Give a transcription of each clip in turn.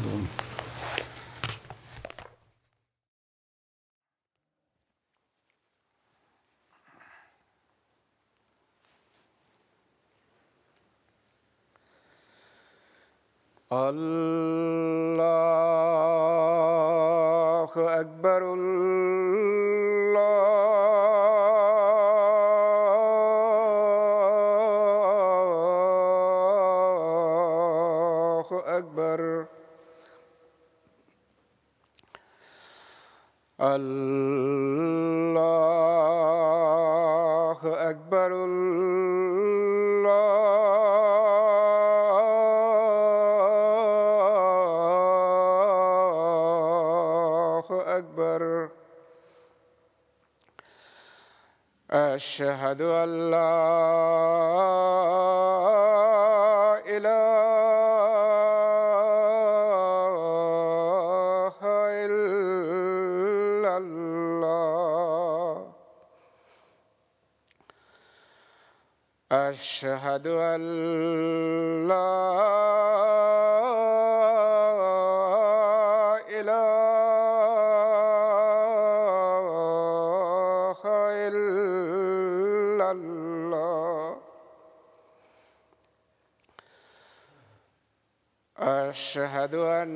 يعملون. الله أكبر. الله أكبر. الله أكبر. أشهد أن لا إله إلا الله. أشهد أن لا إله إلا الله. أشهد أن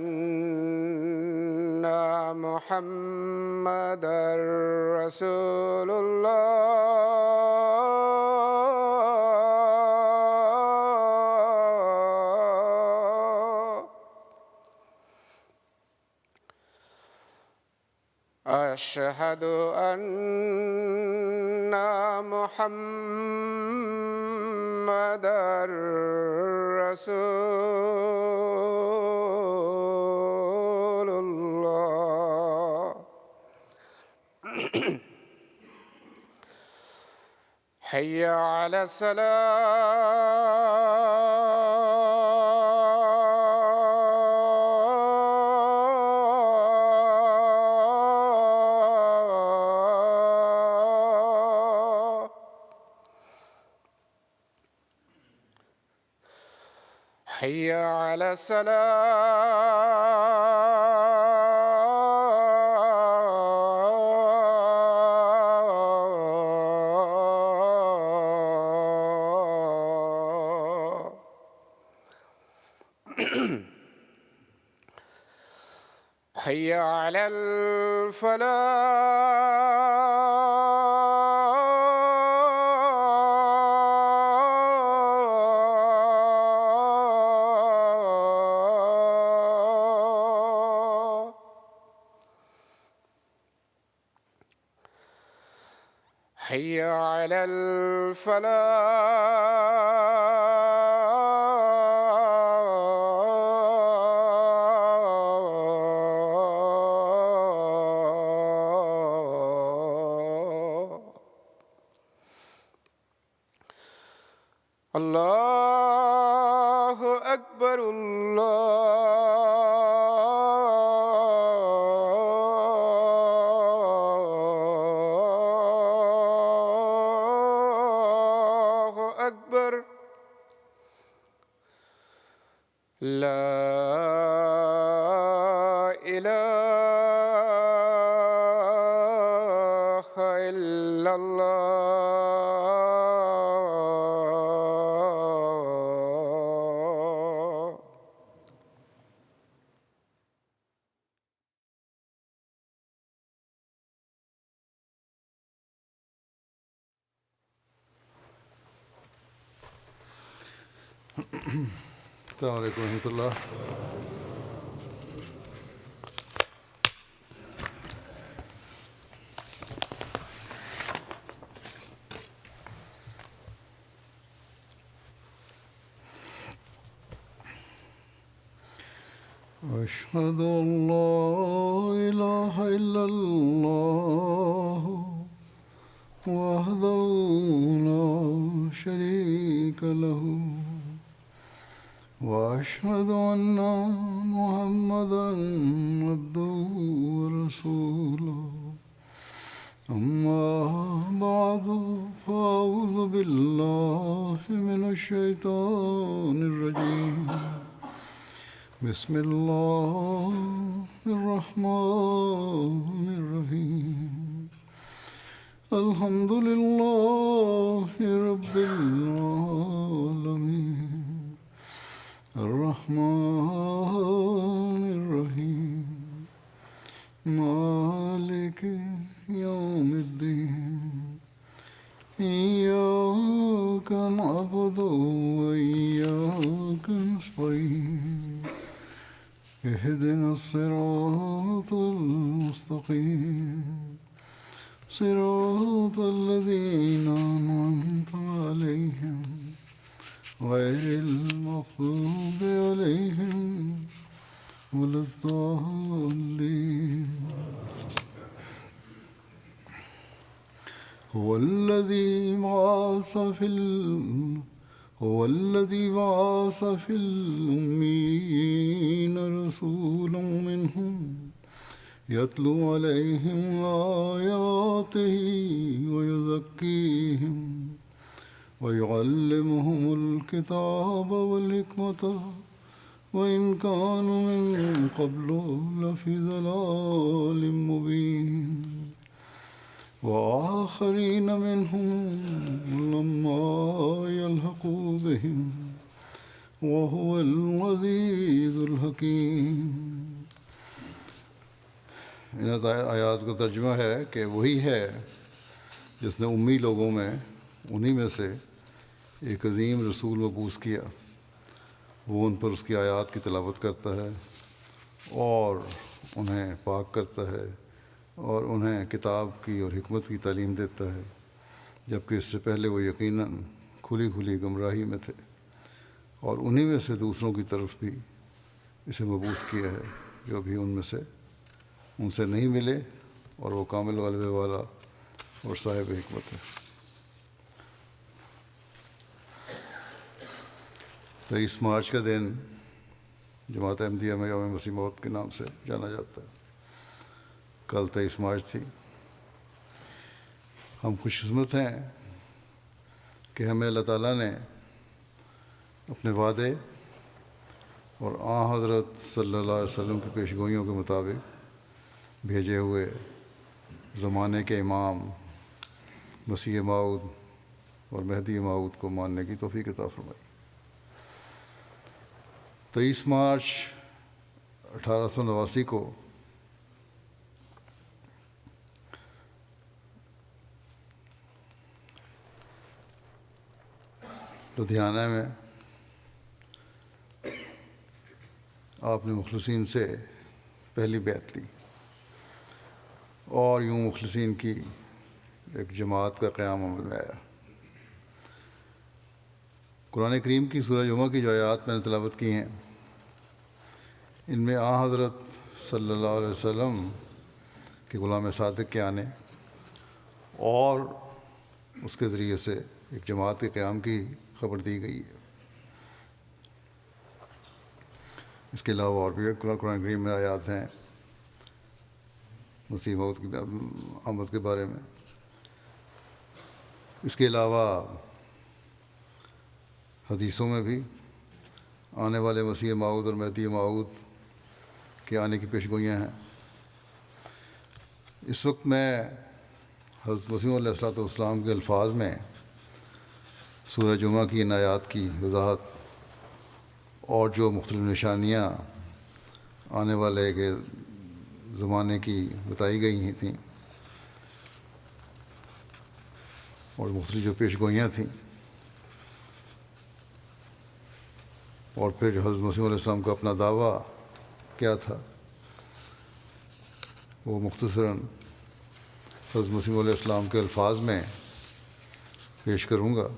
محمدًا رسول الله. أشهد أن محمدًا رسول الله. حي على الصلاة. حي على الصلاة. حي على الفلاح. حي على الفلاح. الله أكبر. الله أكبر. لا إله إلا الله. السلام عليكم ورحمة الله. أشهد أن لا إله إلا الله وحده لا شريك له وأشهد أن محمدًا عبده ورسوله. أما بعد فأعوذ بالله من الشيطان الرجيم. بسم الله الرحمن الرحيم الحمد لله رب العالمين الرحمن الرحيم مالك يوم الدين إياك نعبد وإياك نستعين اهدنا الصراط المستقيم صراط الذين أنعمت عليهم غير المغضوب عليهم ولا الضالين هو الذي بعث في الأميين رسولا منهم يتلو عليهم آياته ويزكيهم ويعلمهم الكتاب والحكمة وإن كانوا من قبل لفي ضلال مبين وآخرين منهم لما يلحقوا بهم وهو العزيز الحكيم. ان آیات کا ترجمہ ہے کہ وہی ہے جس نے امی لوگوں میں انہی میں سے ایک عظیم رسول مبعوث کیا. وہ ان پر اس کی آیات کی تلاوت کرتا ہے اور انہیں پاک کرتا ہے اور انہیں کتاب کی اور حکمت کی تعلیم دیتا ہے، جبکہ اس سے پہلے وہ یقیناً کھلی کھلی گمراہی میں تھے. اور انہی میں سے دوسروں کی طرف بھی اسے مبعوث کیا ہے جو بھی ان سے نہیں ملے، اور وہ کامل غلبے والا اور صاحب حکمت ہے. 23 مارچ کا دن جماعت احمدیہ میں یوم مسیح موعود کے نام سے جانا جاتا ہے. کل 23 مارچ تھی. ہم خوش قسمت ہیں کہ ہمیں اللہ تعالیٰ نے اپنے وعدے اور حضرت صلی اللہ علیہ وسلم کی پیشگوئیوں کے مطابق بھیجے ہوئے زمانے کے امام مسیح موعود اور مہدی موعود کو ماننے کی توفیق عطا فرمائی. 23 مارچ 1889 کو لدھیانہ میں آپ نے مخلصین سے پہلی بیعت لی اور یوں مخلصین کی ایک جماعت کا قیام عمل میں آیا. قرآن کریم کی سورہ جمعہ کی جو آیات میں نے تلاوت کی ہیں، ان میں حضرت صلی اللہ علیہ وسلم کے غلام صادق کے آنے اور اس کے ذریعے سے ایک جماعت کے قیام کی خبر دی گئی ہے. اس کے علاوہ اور بھی قرآن کریم میں آیات ہیں مسیح موعود کی آمد کے بارے میں. اس کے علاوہ حدیثوں میں بھی آنے والے مسیح موعود اور مہدی موعود کے آنے کی پیشگوئیاں ہیں. اس وقت میں حضرت مسیح علیہ السلام کے الفاظ میں سورہ جمعہ کی ان آیات کی وضاحت اور جو مختلف نشانیاں آنے والے کے زمانے کی بتائی گئی تھیں اور مختلف جو پیشگوئیاں تھیں، اور پھر جو حضرت مسیح علیہ السلام کا اپنا دعویٰ کیا تھا، وہ مختصراً حضرت مسیح علیہ السلام کے الفاظ میں پیش کروں گا.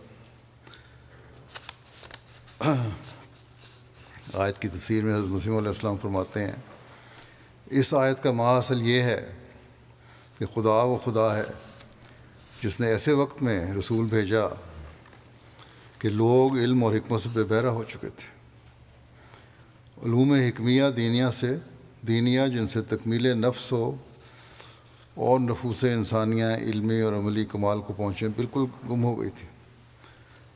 آیت کی تفسیر میں حضرت مسیح علیہ السلام فرماتے ہیں، اس آیت کا ماحصل یہ ہے کہ خدا وہ خدا ہے جس نے ایسے وقت میں رسول بھیجا کہ لوگ علم اور حکمت سے بے بہرہ ہو چکے تھے. علوم حکمیہ دینیہ جن سے تکمیل نفس ہو اور نفوس انسانیہ علمی اور عملی کمال کو پہنچے بالکل گم ہو گئی تھی.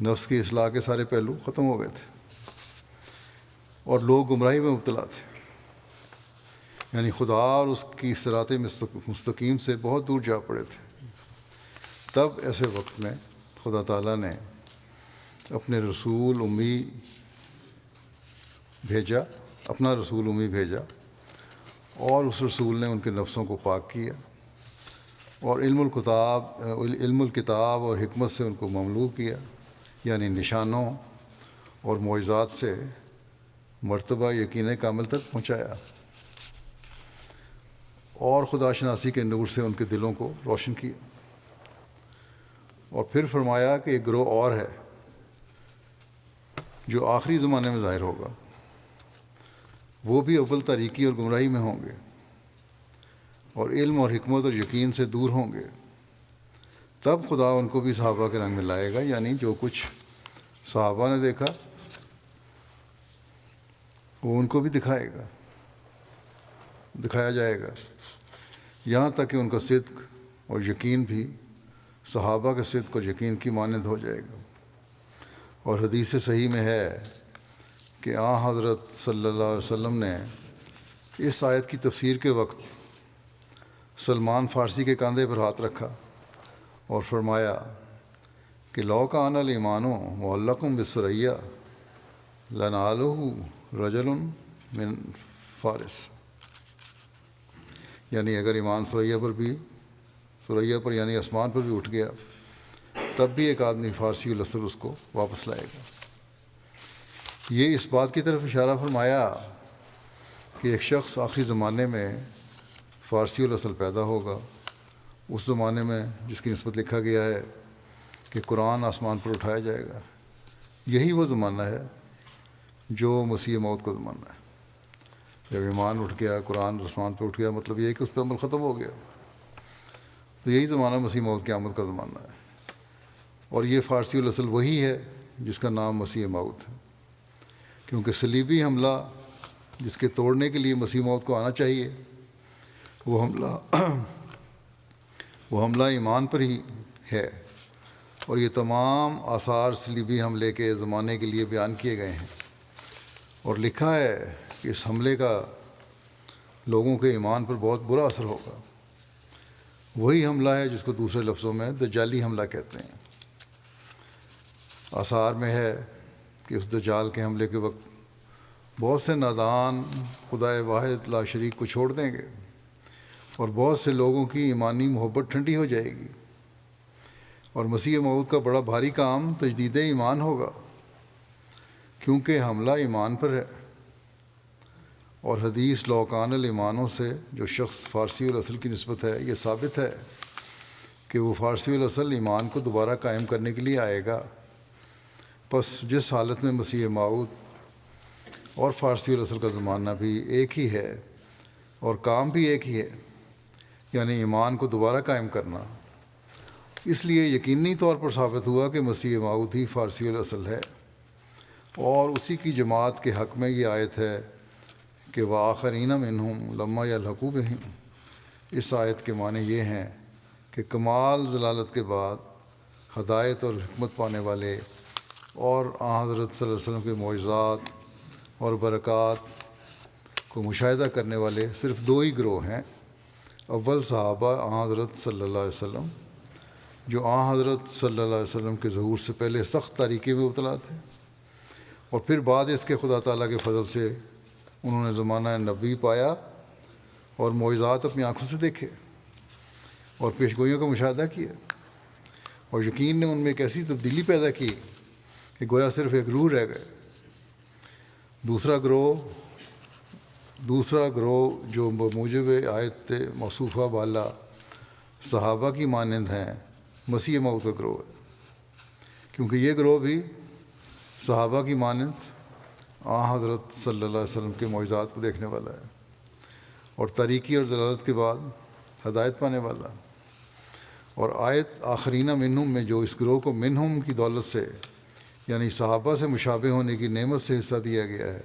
نفس کی اصلاح کے سارے پہلو ختم ہو گئے تھے. اور لوگ گمراہی میں مبتلا تھے، یعنی خدا اور اس کی صراط مستقیم سے بہت دور جا پڑے تھے۔ تب ایسے وقت میں خدا تعالیٰ نے اپنے رسول امی بھیجا، اپنا رسول امی بھیجا، اور اس رسول نے ان کے نفسوں کو پاک کیا اور علم الکتاب اور حکمت سے ان کو مملو کیا، یعنی نشانوں اور معجزات سے مرتبہ یقین کامل تک پہنچایا، اور خدا شناسی کے نور سے ان کے دلوں کو روشن کیا۔ اور پھر فرمایا کہ ایک گروہ اور ہے جو آخری زمانے میں ظاہر ہوگا، وہ بھی اول تاریکی اور گمراہی میں ہوں گے اور علم اور حکمت اور یقین سے دور ہوں گے۔ تب خدا ان کو بھی صحابہ کے رنگ میں لائے گا، یعنی جو کچھ صحابہ نے دیکھا وہ ان کو بھی دکھایا جائے گا، یہاں تک کہ ان کا صدق اور یقین بھی صحابہ کے صدق اور یقین کی مانند ہو جائے گا۔ اور حدیث صحیح میں ہے کہ حضرت صلی اللہ علیہ وسلم نے اس آیت کی تفسیر کے وقت سلمان فارسی کے کاندھے پر ہاتھ رکھا اور فرمایا کہ لو کان الایمان معلقم بالثریہ لنالہ رجل من فارس، یعنی اگر ایمان ثریا پر یعنی آسمان پر بھی اٹھ گیا تب بھی ایک آدمی فارسی الاصل اس کو واپس لائے گا۔ یہ اس بات کی طرف اشارہ فرمایا کہ ایک شخص آخری زمانے میں فارسی الاصل پیدا ہوگا، اس زمانے میں جس کی نسبت لکھا گیا ہے کہ قرآن آسمان پر اٹھایا جائے گا۔ یہی وہ زمانہ ہے جو مسیح موت کا زمانہ ہے۔ جب ایمان اٹھ گیا، قرآن آسمان پر اٹھ گیا، مطلب یہ ہے کہ اس پہ عمل ختم ہو گیا، تو یہی زمانہ مسیح موت کی آمد کا زمانہ ہے۔ اور یہ فارسی الاصل وہی ہے جس کا نام مسیح موت ہے، کیونکہ صلیبی حملہ جس کے توڑنے کے لیے مسیح موت کو آنا چاہیے، وہ حملہ ایمان پر ہی ہے۔ اور یہ تمام آثار صلیبی حملے کے زمانے کے لیے بیان کیے گئے ہیں، اور لکھا ہے کہ اس حملے کا لوگوں کے ایمان پر بہت برا اثر ہوگا۔ وہی حملہ ہے جس کو دوسرے لفظوں میں دجالی حملہ کہتے ہیں۔ آثار میں ہے کہ اس دجال کے حملے کے وقت بہت سے نادان خدائے واحد لا شریک کو چھوڑ دیں گے، اور بہت سے لوگوں کی ایمانی محبت ٹھنڈی ہو جائے گی، اور مسیح موعود کا بڑا بھاری کام تجدید ایمان ہوگا، کیونکہ حملہ ایمان پر ہے۔ اور حدیث لوکان الایمانوں سے جو شخص فارسی الاصل کی نسبت ہے، یہ ثابت ہے کہ وہ فارسی الاصل ایمان کو دوبارہ قائم کرنے کے لیے آئے گا۔ پس جس حالت میں مسیح موعود اور فارسی الاصل کا زمانہ بھی ایک ہی ہے اور کام بھی ایک ہی ہے، یعنی ایمان کو دوبارہ قائم کرنا، اس لیے یقینی طور پر ثابت ہوا کہ مسیح موعود ہی فارسی الاصل ہے۔ اور اسی کی جماعت کے حق میں یہ آیت ہے کہ وآخرین منہم لما یلحقوا بہم۔ اس آیت کے معنی یہ ہیں کہ کمال ضلالت کے بعد ہدایت اور حکمت پانے والے اور حضرت صلی اللہ علیہ وسلم کے معجزات اور برکات کو مشاہدہ کرنے والے صرف دو ہی گروہ ہیں۔ اول صحابہ حضرت صلی اللہ علیہ وسلم، جو حضرت صلی اللہ علیہ وسلم کے ظہور سے پہلے سخت تاریکی میں مبتلا تھے، اور پھر بعد اس کے خدا تعالیٰ کے فضل سے انہوں نے زمانہ نبی پایا اور معجزات اپنی آنکھوں سے دیکھے اور پیشگوئیوں کا مشاہدہ کیا، اور یقین نے ان میں ایک ایسی تبدیلی پیدا کی کہ گویا صرف ایک روح رہ گئے۔ دوسرا گروہ جو بموجب آیت موصوفہ بالا صحابہ کی مانند ہیں، مسیح موعود کا گروہ ہے، کیونکہ یہ گروہ بھی صحابہ کی مانند حضرت صلی اللہ علیہ وسلم کے معجزات کو دیکھنے والا ہے، اور تاریکی اور ضلالت کے بعد ہدایت پانے والا۔ اور آیت آخرین منہم میں جو اس گروہ کو منہم کی دولت سے، یعنی صحابہ سے مشابہ ہونے کی نعمت سے حصہ دیا گیا ہے،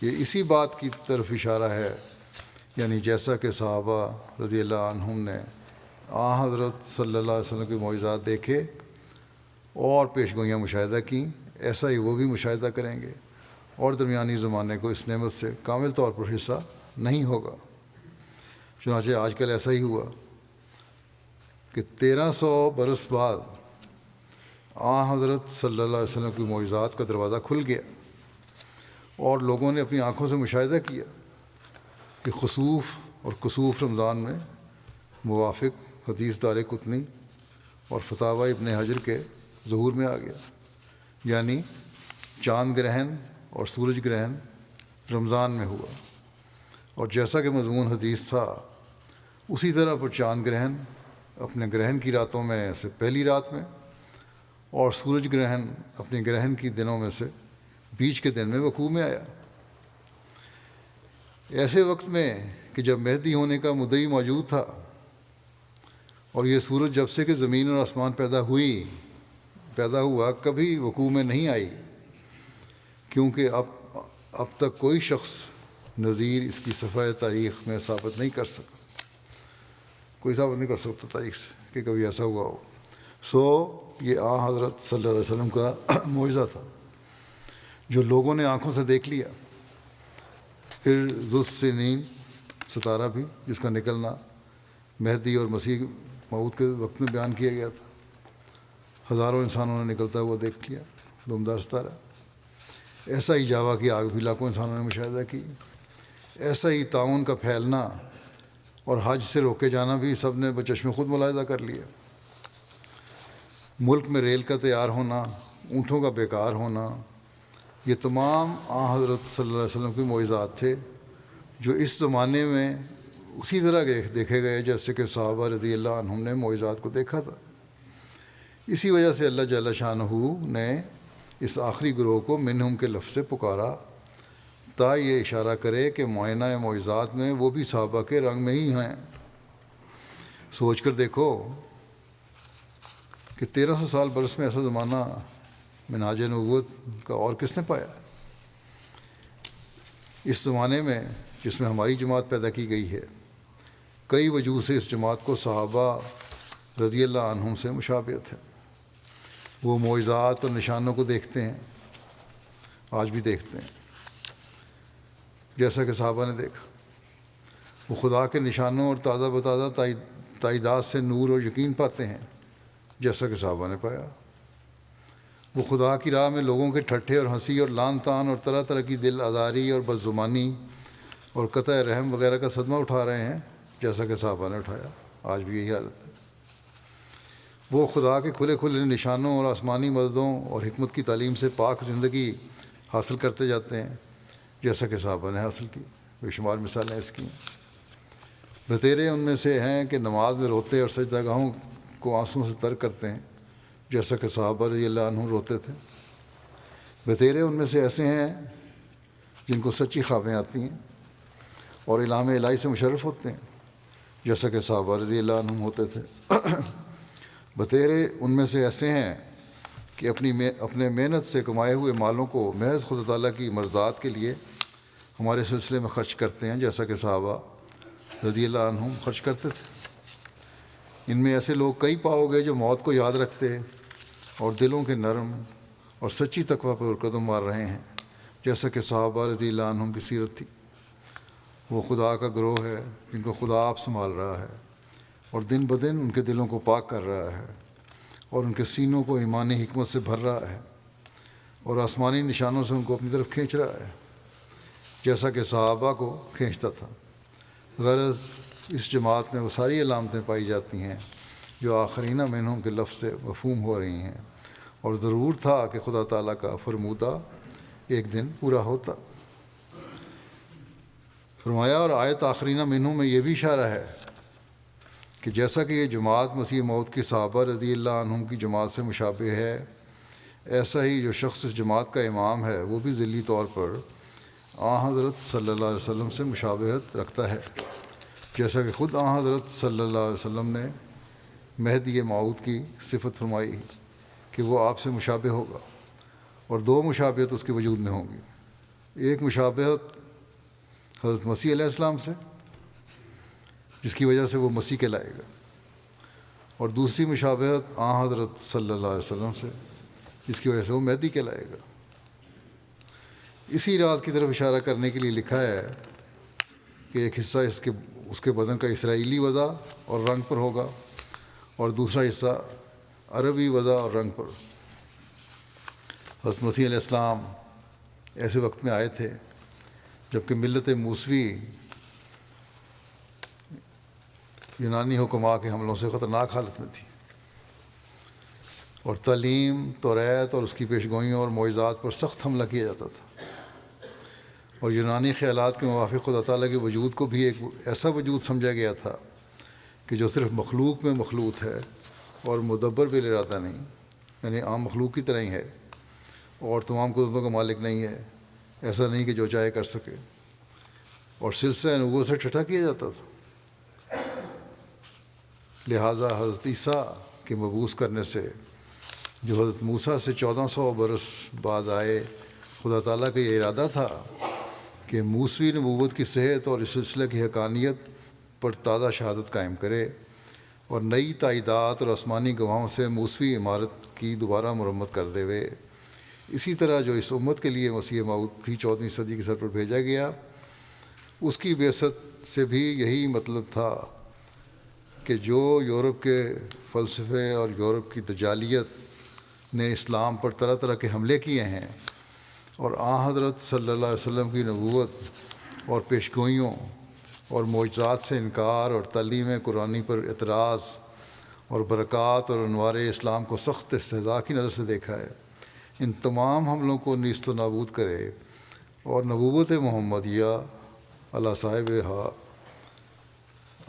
یہ اسی بات کی طرف اشارہ ہے، یعنی جیسا کہ صحابہ رضی اللہ عنہم نے حضرت صلی اللہ علیہ وسلم کے معجزات دیکھے اور پیشگوئیاں مشاہدہ کیں، ایسا ہی وہ بھی مشاہدہ کریں گے اور درمیانی زمانے کو اس نعمت سے کامل طور پر حصہ نہیں ہوگا۔ چنانچہ آج کل ایسا ہی ہوا کہ 1300 برس بعد حضرت صلی اللہ علیہ وسلم کی معجزات کا دروازہ کھل گیا، اور لوگوں نے اپنی آنکھوں سے مشاہدہ کیا کہ خسوف اور کسوف رمضان میں موافق حدیث دار قطنی اور فتاوی ابن حجر کے ظہور میں آ گیا، یعنی چاند گرہن اور سورج گرہن رمضان میں ہوا، اور جیسا کہ مضمون حدیث تھا اسی طرح پر چاند گرہن اپنے گرہن کی راتوں میں سے پہلی رات میں، اور سورج گرہن اپنے گرہن کی دنوں میں سے بیچ کے دن میں وقوع میں آیا۔ ایسے وقت میں کہ جب مہدی ہونے کا مدعی موجود تھا، اور یہ سورج جب سے کہ زمین اور آسمان پیدا ہوا کبھی وقوع میں نہیں آئی، کیونکہ اب تک کوئی شخص نظیر اس کی صفحہ تاریخ میں ثابت نہیں کر سکا، کوئی ثابت نہیں کر سکتا تاریخ سے کہ کبھی ایسا ہوا ہو۔ یہ حضرت صلی اللہ علیہ وسلم کا معجزہ تھا جو لوگوں نے آنکھوں سے دیکھ لیا۔ پھر ذوالسنین ستارہ بھی، جس کا نکلنا مہدی اور مسیح موعود کے وقت میں بیان کیا گیا تھا، ہزاروں انسانوں نے نکلتا ہوا دیکھ لیا، دمدار ستارہ۔ ایسا ہی جاوا کی آگ بھی لاکھوں انسانوں نے مشاہدہ کی۔ ایسا ہی طاعون کا پھیلنا اور حج سے روکے جانا بھی سب نے بچشم خود ملاحظہ کر لیا۔ ملک میں ریل کا تیار ہونا، اونٹوں کا بیکار ہونا، یہ تمام حضرت صلی اللہ علیہ وسلم کے معجزات تھے جو اس زمانے میں اسی طرح دیکھے گئے جیسے کہ صحابہ رضی اللہ عنہم نے معجزات کو دیکھا تھا۔ اسی وجہ سے اللہ جل شانہ نے اس آخری گروہ کو منہم کے لفظ سے پکارا تا یہ اشارہ کرے کہ معائنہ معجزات میں وہ بھی صحابہ کے رنگ میں ہی ہیں۔ سوچ کر دیکھو کہ 1300 سال برس میں ایسا زمانہ منہاج نبوت کا اور کس نے پایا؟ اس زمانے میں جس میں ہماری جماعت پیدا کی گئی ہے، کئی وجوہ سے اس جماعت کو صحابہ رضی اللہ عنہم سے مشابہت ہے۔ وہ معجزات اور نشانوں کو دیکھتے ہیں، آج بھی دیکھتے ہیں جیسا کہ صحابہ نے دیکھا۔ وہ خدا کے نشانوں اور تازہ بتازہ تائیدات سے نور اور یقین پاتے ہیں جیسا کہ صحابہ نے پایا۔ وہ خدا کی راہ میں لوگوں کے ٹھٹھے اور ہنسی اور لان تان اور طرح طرح کی دل آزاری اور بدزبانی اور قطع رحم وغیرہ کا صدمہ اٹھا رہے ہیں جیسا کہ صحابہ نے اٹھایا۔ آج بھی یہی حالت ہے۔ وہ خدا کے کھلے کھلے نشانوں اور آسمانی مددوں اور حکمت کی تعلیم سے پاک زندگی حاصل کرتے جاتے ہیں جیسا کہ صحابہ نے حاصل کی۔ بے شمار مثالیں اس کی۔ بتیرے ان میں سے ہیں کہ نماز میں روتے اور سجدہ گاہوں کو آنسوں سے تر کرتے ہیں جیسا کہ صحابہ رضی اللہ عنہ روتے تھے۔ بتیرے ان میں سے ایسے ہیں جن کو سچی خوابیں آتی ہیں اور الہام الہی سے مشرف ہوتے ہیں جیسا کہ صحابہ رضی اللہ عنہ ہوتے تھے۔ بتیرے ان میں سے ایسے ہیں کہ اپنے محنت سے کمائے ہوئے مالوں کو محض خدا تعالیٰ کی مرضات کے لیے ہمارے سلسلے میں خرچ کرتے ہیں جیسا کہ صحابہ رضی اللہ عنہ خرچ کرتے تھے۔ ان میں ایسے لوگ کئی پاؤ گے جو موت کو یاد رکھتے اور دلوں کے نرم اور سچی تقوی پر قدم مار رہے ہیں جیسا کہ صحابہ رضی اللہ عنہم کی سیرت تھی۔ وہ خدا کا گروہ ہے جن کو خدا آپ سنبھال رہا ہے اور دن بدن ان کے دلوں کو پاک کر رہا ہے اور ان کے سینوں کو ایمانی حکمت سے بھر رہا ہے اور آسمانی نشانوں سے ان کو اپنی طرف کھینچ رہا ہے جیسا کہ صحابہ کو کھینچتا تھا۔ غرض اس جماعت میں وہ ساری علامتیں پائی جاتی ہیں جو آخرین منہم کے لفظ سے مفہوم ہو رہی ہیں، اور ضرور تھا کہ خدا تعالیٰ کا فرمودہ ایک دن پورا ہوتا۔ فرمایا اور آیت آخرین منہم میں یہ بھی اشارہ ہے کہ جیسا کہ یہ جماعت مسیح موعود کی صحابہ رضی اللہ عنہم کی جماعت سے مشابہ ہے، ایسا ہی جو شخص اس جماعت کا امام ہے وہ بھی ذیلی طور پر حضرت صلی اللہ علیہ وسلم سے مشابہت رکھتا ہے، جیسا کہ خود حضرت صلی اللہ علیہ وسلم نے مہدی موعود کی صفت فرمائی کہ وہ آپ سے مشابہ ہوگا، اور دو مشابہت اس کے وجود میں ہوں گی۔ ایک مشابہت حضرت مسیح علیہ السلام سے جس کی وجہ سے وہ مسیح کہلائے گا، اور دوسری مشابہت حضرت صلی اللہ علیہ وسلم سے جس کی وجہ سے وہ مہدی کہلائے گا۔ اسی راز کی طرف اشارہ کرنے کے لیے لکھا ہے کہ ایک حصہ اس کے بدن کا اسرائیلی وضع اور رنگ پر ہوگا، اور دوسرا حصہ عربی وضع اور رنگ پر۔ حضرت مسیح علیہ السلام ایسے وقت میں آئے تھے جبکہ ملت موسوی یونانی حکماء کے حملوں سے خطرناک حالت میں تھی، اور تعلیم، توریت اور اس کی پیشگوئیوں اور معجزات پر سخت حملہ کیا جاتا تھا، اور یونانی خیالات کے موافق خدا تعالیٰ کے وجود کو بھی ایک ایسا وجود سمجھا گیا تھا کہ جو صرف مخلوق میں مخلوط ہے اور مدبر بالارادہ نہیں، یعنی عام مخلوق کی طرح ہی ہے اور تمام قدرتوں کا مالک نہیں ہے، ایسا نہیں کہ جو چاہے کر سکے، اور سلسلہ نبوت سے ٹھٹھا کیا جاتا تھا۔ لہٰذا حضرت عیسیٰ کے مبعوث کرنے سے، جو حضرت موسیٰ سے 1400 برس بعد آئے، خدا تعالیٰ کا یہ ارادہ تھا کہ موسوی نبوت کی صحت اور اس سلسلے کی حقانیت پر تازہ شہادت قائم کرے، اور نئی تائیدات اور آسمانی گواہوں سے موسوی عمارت کی دوبارہ مرمت کر دے ہوئے۔ اسی طرح جو اس امت کے لیے مسیح موعود بھی 14ویں صدی کے سر پر بھیجا گیا، اس کی بعثت سے بھی یہی مطلب تھا کہ جو یورپ کے فلسفے اور یورپ کی دجالیت نے اسلام پر طرح طرح کے حملے کیے ہیں، اور حضرت صلی اللہ علیہ وسلم کی نبوت اور پیشگوئیوں اور معجزات سے انکار اور تعلیم قرآنی پر اعتراض اور برکات اور انوار اسلام کو سخت استہزاء کی نظر سے دیکھا ہے، ان تمام حملوں کو نیست و نابود کرے اور نبوت محمدیہ علی صاحب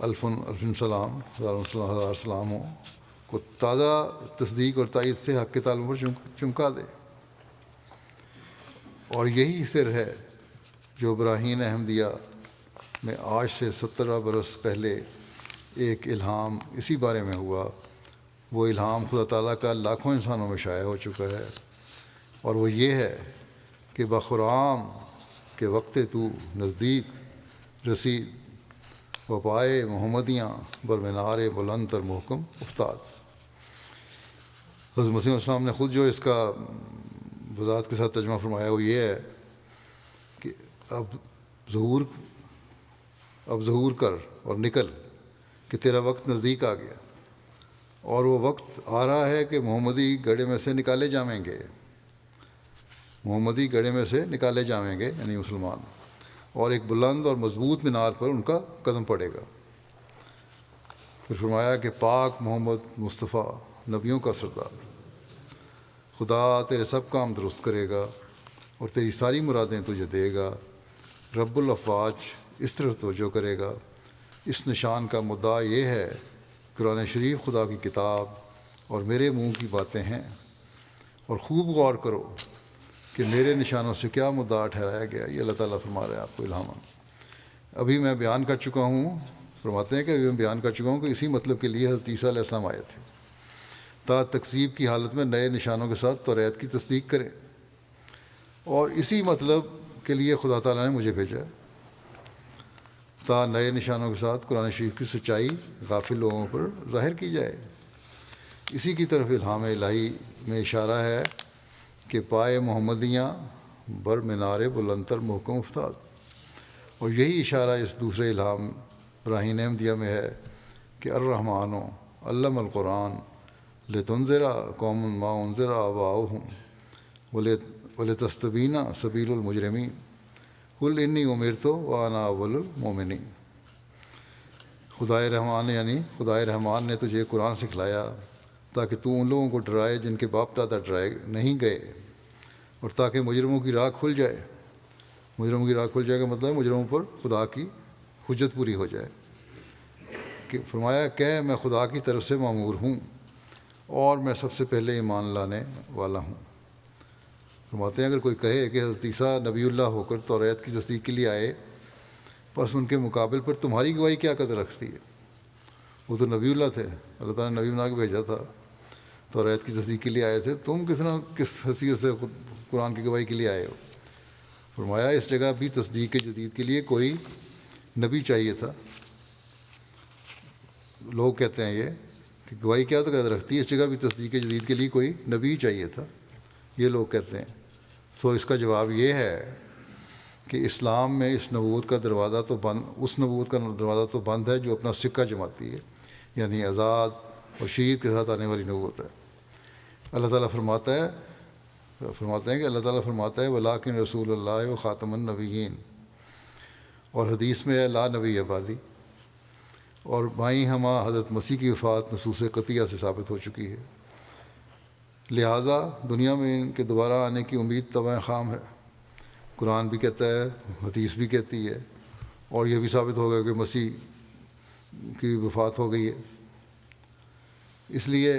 الفن سلام ہزار سلاموں کو تازہ تصدیق اور تائید سے حق کے تعلق پر چمکا دے۔ اور یہی سر ہے جو براہین احمدیہ میں آج سے 17 برس پہلے ایک الہام اسی بارے میں ہوا۔ وہ الہام خدا تعالیٰ کا لاکھوں انسانوں میں شائع ہو چکا ہے، اور وہ یہ ہے کہ بخرام کے وقت تو نزدیک رسید و پائے محمدیاں برمنار بلند اور محکم افتاد۔ حضرت مسیح علیہ السلام نے خود جو اس کا وضاحت کے ساتھ ترجمہ فرمایا وہ یہ ہے کہ اب ظہور کر اور نکل کہ تیرا وقت نزدیک آ گیا، اور وہ وقت آ رہا ہے کہ محمدی گڑھے میں سے نکالے جائیں گے، محمدی گڑھے میں سے نکالے جائیں گے یعنی مسلمان، اور ایک بلند اور مضبوط مینار پر ان کا قدم پڑے گا۔ پھر فرمایا کہ پاک محمد مصطفیٰ نبیوں کا سردار، خدا تیرے سب کام درست کرے گا اور تیری ساری مرادیں تجھے دے گا، رب الافواج اس طرف توجہ کرے گا۔ اس نشان کا مدعا یہ ہے، قرآن شریف خدا کی کتاب اور میرے منہ کی باتیں ہیں، اور خوب غور کرو کہ میرے نشانوں سے کیا مدعا ٹھہرایا گیا۔ یہ اللہ تعالیٰ فرما رہے ہیں آپ کو الہام۔ ابھی میں بیان کر چکا ہوں، فرماتے ہیں کہ ابھی میں بیان کر چکا ہوں کہ اسی مطلب کے لیے حضرت عیسیٰ علیہ السلام آئے تھے، تا تکذیب کی حالت میں نئے نشانوں کے ساتھ توریت کی تصدیق کرے، اور اسی مطلب کے لیے خدا تعالیٰ نے مجھے بھیجا، تا نئے نشانوں کے ساتھ قرآن شریف کی سچائی غافل لوگوں پر ظاہر کی جائے۔ اسی کی طرف الہام الہی میں اشارہ ہے کہ پائے محمدیاں بر مینار بلندتر محکم افتاد، اور یہی اشارہ اس دوسرے الہام براہین احمدیہ میں ہے کہ الرحمن علم القرآن لتنذر قوما ما انذر آباؤہم ولتستبین سبیل المجرمین قل انی امرت وانا اول المؤمنین۔ خدائے رحمان یعنی خدائے رحمان نے تجھے قرآن سکھلایا تاکہ تو ان لوگوں کو ڈرائے جن کے باپ دادا ڈرائے نہیں گئے، اور تاکہ مجرموں کی راہ کھل جائے۔ مجرموں کی راہ کھل جائے کا مطلب ہے مجرموں پر خدا کی حجت پوری ہو جائے۔ کہ فرمایا کہ میں خدا کی طرف سے مامور ہوں اور میں سب سے پہلے ایمان لانے والا ہوں۔ فرماتے ہیں اگر کوئی کہے کہ حضرت عیسیٰ نبی اللہ ہو کر توریت کی تصدیق کے لیے آئے، بس ان کے مقابل پر تمہاری گواہی کیا قدر رکھتی ہے؟ وہ تو نبی اللہ تھے، اللہ تعالیٰ نے نبی بنا کے بھیجا تھا، توریت کی تصدیق کے لیے آئے تھے، تم کس حیثیت سے قرآن کی گواہی کے لیے آئے ہو؟ فرمایا اس جگہ بھی تصدیق جدید کے لیے کوئی نبی چاہیے تھا۔ لوگ کہتے ہیں یہ کہ گواہی کیا تو قدر رکھتی ہے، اس جگہ بھی تصدیق جدید کے لیے کوئی نبی چاہیے تھا، یہ لوگ کہتے ہیں۔ تو اس کا جواب یہ ہے کہ اسلام میں اس نبوت کا دروازہ تو بند، اس نبوت کا دروازہ تو بند ہے جو اپنا سکہ جماتی ہے، یعنی آزاد اور شریعت کے ساتھ آنے والی نبوت ہے۔ اللہ تعالیٰ فرماتے ہیں کہ اللہ تعالیٰ فرماتا ہے ولاکن رسول اللہ و خاتم النبیین، اور حدیث میں ہے لا نبی بعدی، اور بائیں ہمہ حضرت مسیح کی وفات نصوص قطعیہ سے ثابت ہو چکی ہے، لہٰذا دنیا میں ان کے دوبارہ آنے کی امید طبعاً خام ہے۔ قرآن بھی کہتا ہے، حدیث بھی کہتی ہے، اور یہ بھی ثابت ہو گیا کہ مسیح کی وفات ہو گئی ہے، اس لیے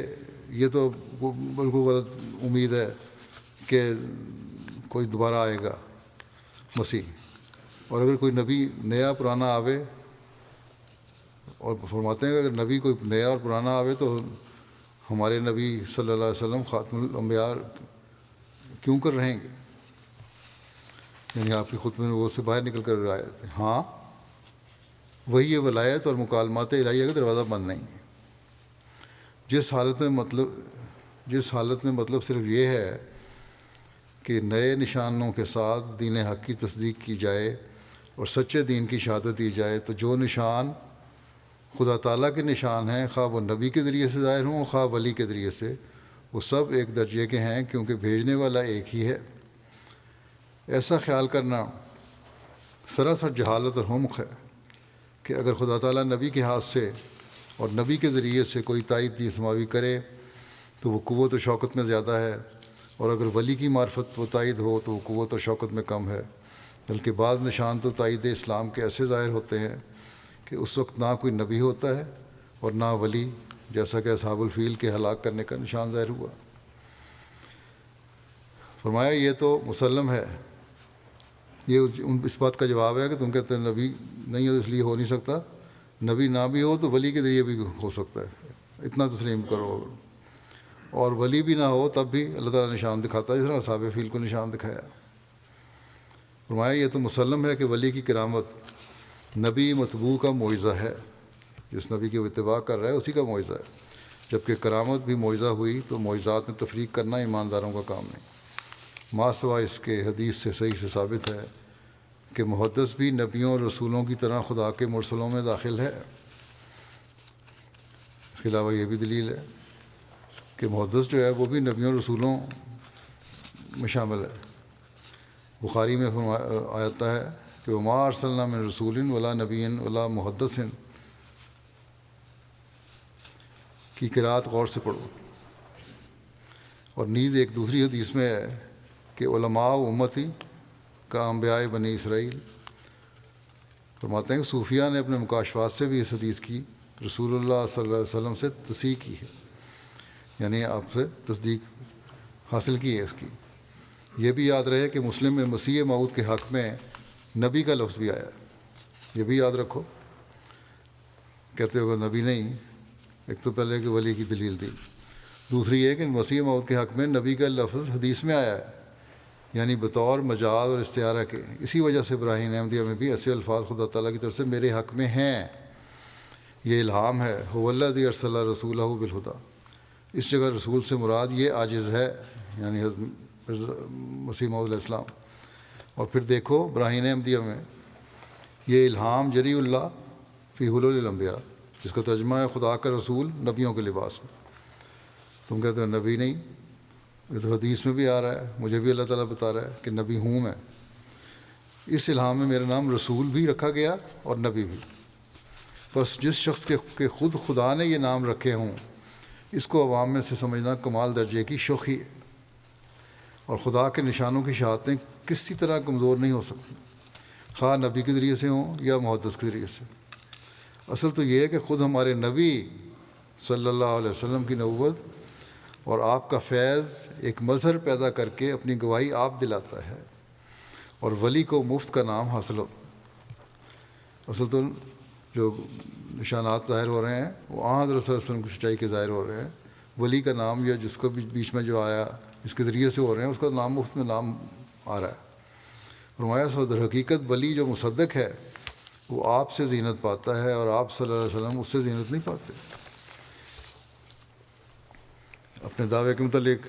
یہ تو بالکل غلط امید ہے کہ کوئی دوبارہ آئے گا مسیح۔ اور اگر کوئی نبی نیا پرانا آوے، اور فرماتے ہیں کہ اگر نبی کوئی نیا اور پرانا آوے تو ہمارے نبی صلی اللہ علیہ وسلم خاتم الانبیاء کیوں کر رہیں گے، یعنی آپ کی خطبہ نبوت سے باہر نکل کر آئے تھے۔ ہاں، وہی ولایت اور مکالمات الہیہ کا دروازہ بند نہیں ہے۔ جس حالت میں مطلب صرف یہ ہے کہ نئے نشانوں کے ساتھ دین حق کی تصدیق کی جائے اور سچے دین کی شہادت دی جائے، تو جو نشان خدا تعالیٰ کے نشان ہیں، خواہ وہ نبی کے ذریعے سے ظاہر ہوں خواہ ولی کے ذریعے سے، وہ سب ایک درجے کے ہیں، کیونکہ بھیجنے والا ایک ہی ہے۔ ایسا خیال کرنا سراسر جہالت اور حمق ہے کہ اگر خدا تعالیٰ نبی کے ہاتھ سے اور نبی کے ذریعے سے کوئی تائید سماوی کرے تو وہ قوت و شوکت میں زیادہ ہے، اور اگر ولی کی معرفت و تائید ہو تو وہ قوت و شوکت میں کم ہے، بلکہ بعض نشان تو تائید اسلام کے ایسے ظاہر ہوتے ہیں کہ اس وقت نہ کوئی نبی ہوتا ہے اور نہ ولی، جیسا کہ اصحاب الفیل کے ہلاک کرنے کا نشان ظاہر ہوا۔ فرمایا یہ تو مسلم ہے، یہ اس بات کا جواب ہے کہ تم کہتے ہیں نبی نہیں ہو اس لیے ہو نہیں سکتا، نبی نہ بھی ہو تو ولی کے ذریعے بھی ہو سکتا ہے، اتنا تسلیم کرو، اور ولی بھی نہ ہو تب بھی اللہ تعالیٰ نشان دکھاتا ہے، جس طرح اصحاب فیل کو نشان دکھایا۔ فرمایا یہ تو مسلم ہے کہ ولی کی کرامت نبی متبوع کا معجزہ ہے، جس نبی کی وہ اتباع کر رہا ہے اسی کا معجزہ ہے، جبکہ کرامت بھی معجزہ ہوئی تو معجزات میں تفریق کرنا ایمانداروں کا کام نہیں۔ ما سوا اس کے حدیث سے صحیح سے ثابت ہے کہ محدث بھی نبیوں اور رسولوں کی طرح خدا کے مرسلوں میں داخل ہے۔ اس کے علاوہ یہ بھی دلیل ہے کہ محدث جو ہے وہ بھی نبیوں اور رسولوں میں شامل ہے۔ بخاری میں آتا ہے کہ وما ارسلنا من رسول ولا نبی ولا محدث کی قرأت غور سے پڑھو، اور نیز ایک دوسری حدیث میں ہے کہ علماء امتی کا انبیاء بنی اسرائیل۔ فرماتے ہیں کہ صوفیہ نے اپنے مکاشفات سے بھی اس حدیث کی رسول اللہ صلی اللہ علیہ وسلم سے تصحیح کی ہے، یعنی آپ سے تصدیق حاصل کی ہے اس کی۔ یہ بھی یاد رہے کہ مسلم میں مسیح موعود کے حق میں نبی کا لفظ بھی آیا ہے، یہ بھی یاد رکھو۔ کہتے ہو کہ نبی نہیں، ایک تو پہلے کہ ولی کی دلیل دی، دوسری یہ کہ مسیح موعود کے حق میں نبی کا لفظ حدیث میں آیا ہے، یعنی بطور مجاز اور استعارہ کے۔ اسی وجہ سے ابراہیم احمدیہ میں بھی ایسے الفاظ خدا تعالیٰ کی طرف سے میرے حق میں ہیں، یہ الہام ہے۔ هو الذی ارسل رسولہ بالہدیٰ، اس جگہ رسول سے مراد یہ عاجز ہے، یعنی مسیح موعود علیہ السلام۔ اور پھر دیکھو ابراہیم احمدیہ میں یہ الہام جری اللہ فی حلول الانبیاء، جس کا ترجمہ ہے خدا کا رسول نبیوں کے لباس میں۔ تم کہتے ہو نبی نہیں، یہ تو حدیث میں بھی آ رہا ہے، مجھے بھی اللہ تعالیٰ بتا رہا ہے کہ نبی ہوں میں۔ اس الہام میں میرا نام رسول بھی رکھا گیا اور نبی بھی۔ بس جس شخص کے خود خدا نے یہ نام رکھے ہوں، اس کو عوام میں سے سمجھنا کمال درجے کی شوخی ہے، اور خدا کے نشانوں کی شہادتیں کسی طرح کمزور نہیں ہو سکتی، خواہ نبی کے ذریعے سے ہوں یا محدث کے ذریعے سے۔ اصل تو یہ ہے کہ خود ہمارے نبی صلی اللہ علیہ وسلم کی نبوت اور آپ کا فیض ایک مظہر پیدا کر کے اپنی گواہی آپ دلاتا ہے، اور ولی کو مفت کا نام حاصل ہوتا ہے۔ اصل تو جو نشانات ظاہر ہو رہے ہیں وہ حضرت صلی اللہ علیہ وسلم کی سچائی کے ظاہر ہو رہے ہیں۔ ولی کا نام یا جس کو بیچ میں جو آیا جس کے ذریعے سے ہو رہے ہیں اس کا نام مفت میں نام آ رہا ہے۔ فرمایا سو در حقیقت ولی جو مصدق ہے وہ آپ سے زینت پاتا ہے، اور آپ صلی اللہ علیہ وسلم اس سے زینت نہیں پاتے۔ اپنے دعوے کے متعلق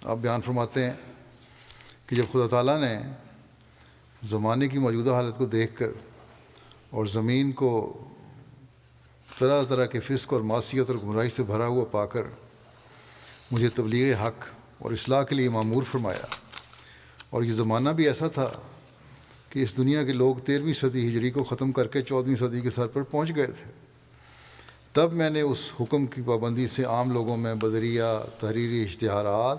آپ بیان فرماتے ہیں کہ جب خدا تعالیٰ نے زمانے کی موجودہ حالت کو دیکھ کر اور زمین کو طرح طرح کے فسق اور معصیت اور گمراہی سے بھرا ہوا پا کر مجھے تبلیغ حق اور اصلاح کے لیے مامور فرمایا۔ اور یہ زمانہ بھی ایسا تھا کہ اس دنیا کے لوگ 13ویں صدی ہجری کو ختم کر کے 14ویں صدی کے سر پر پہنچ گئے تھے۔ تب میں نے اس حکم کی پابندی سے عام لوگوں میں بدریہ، تحریری اشتہارات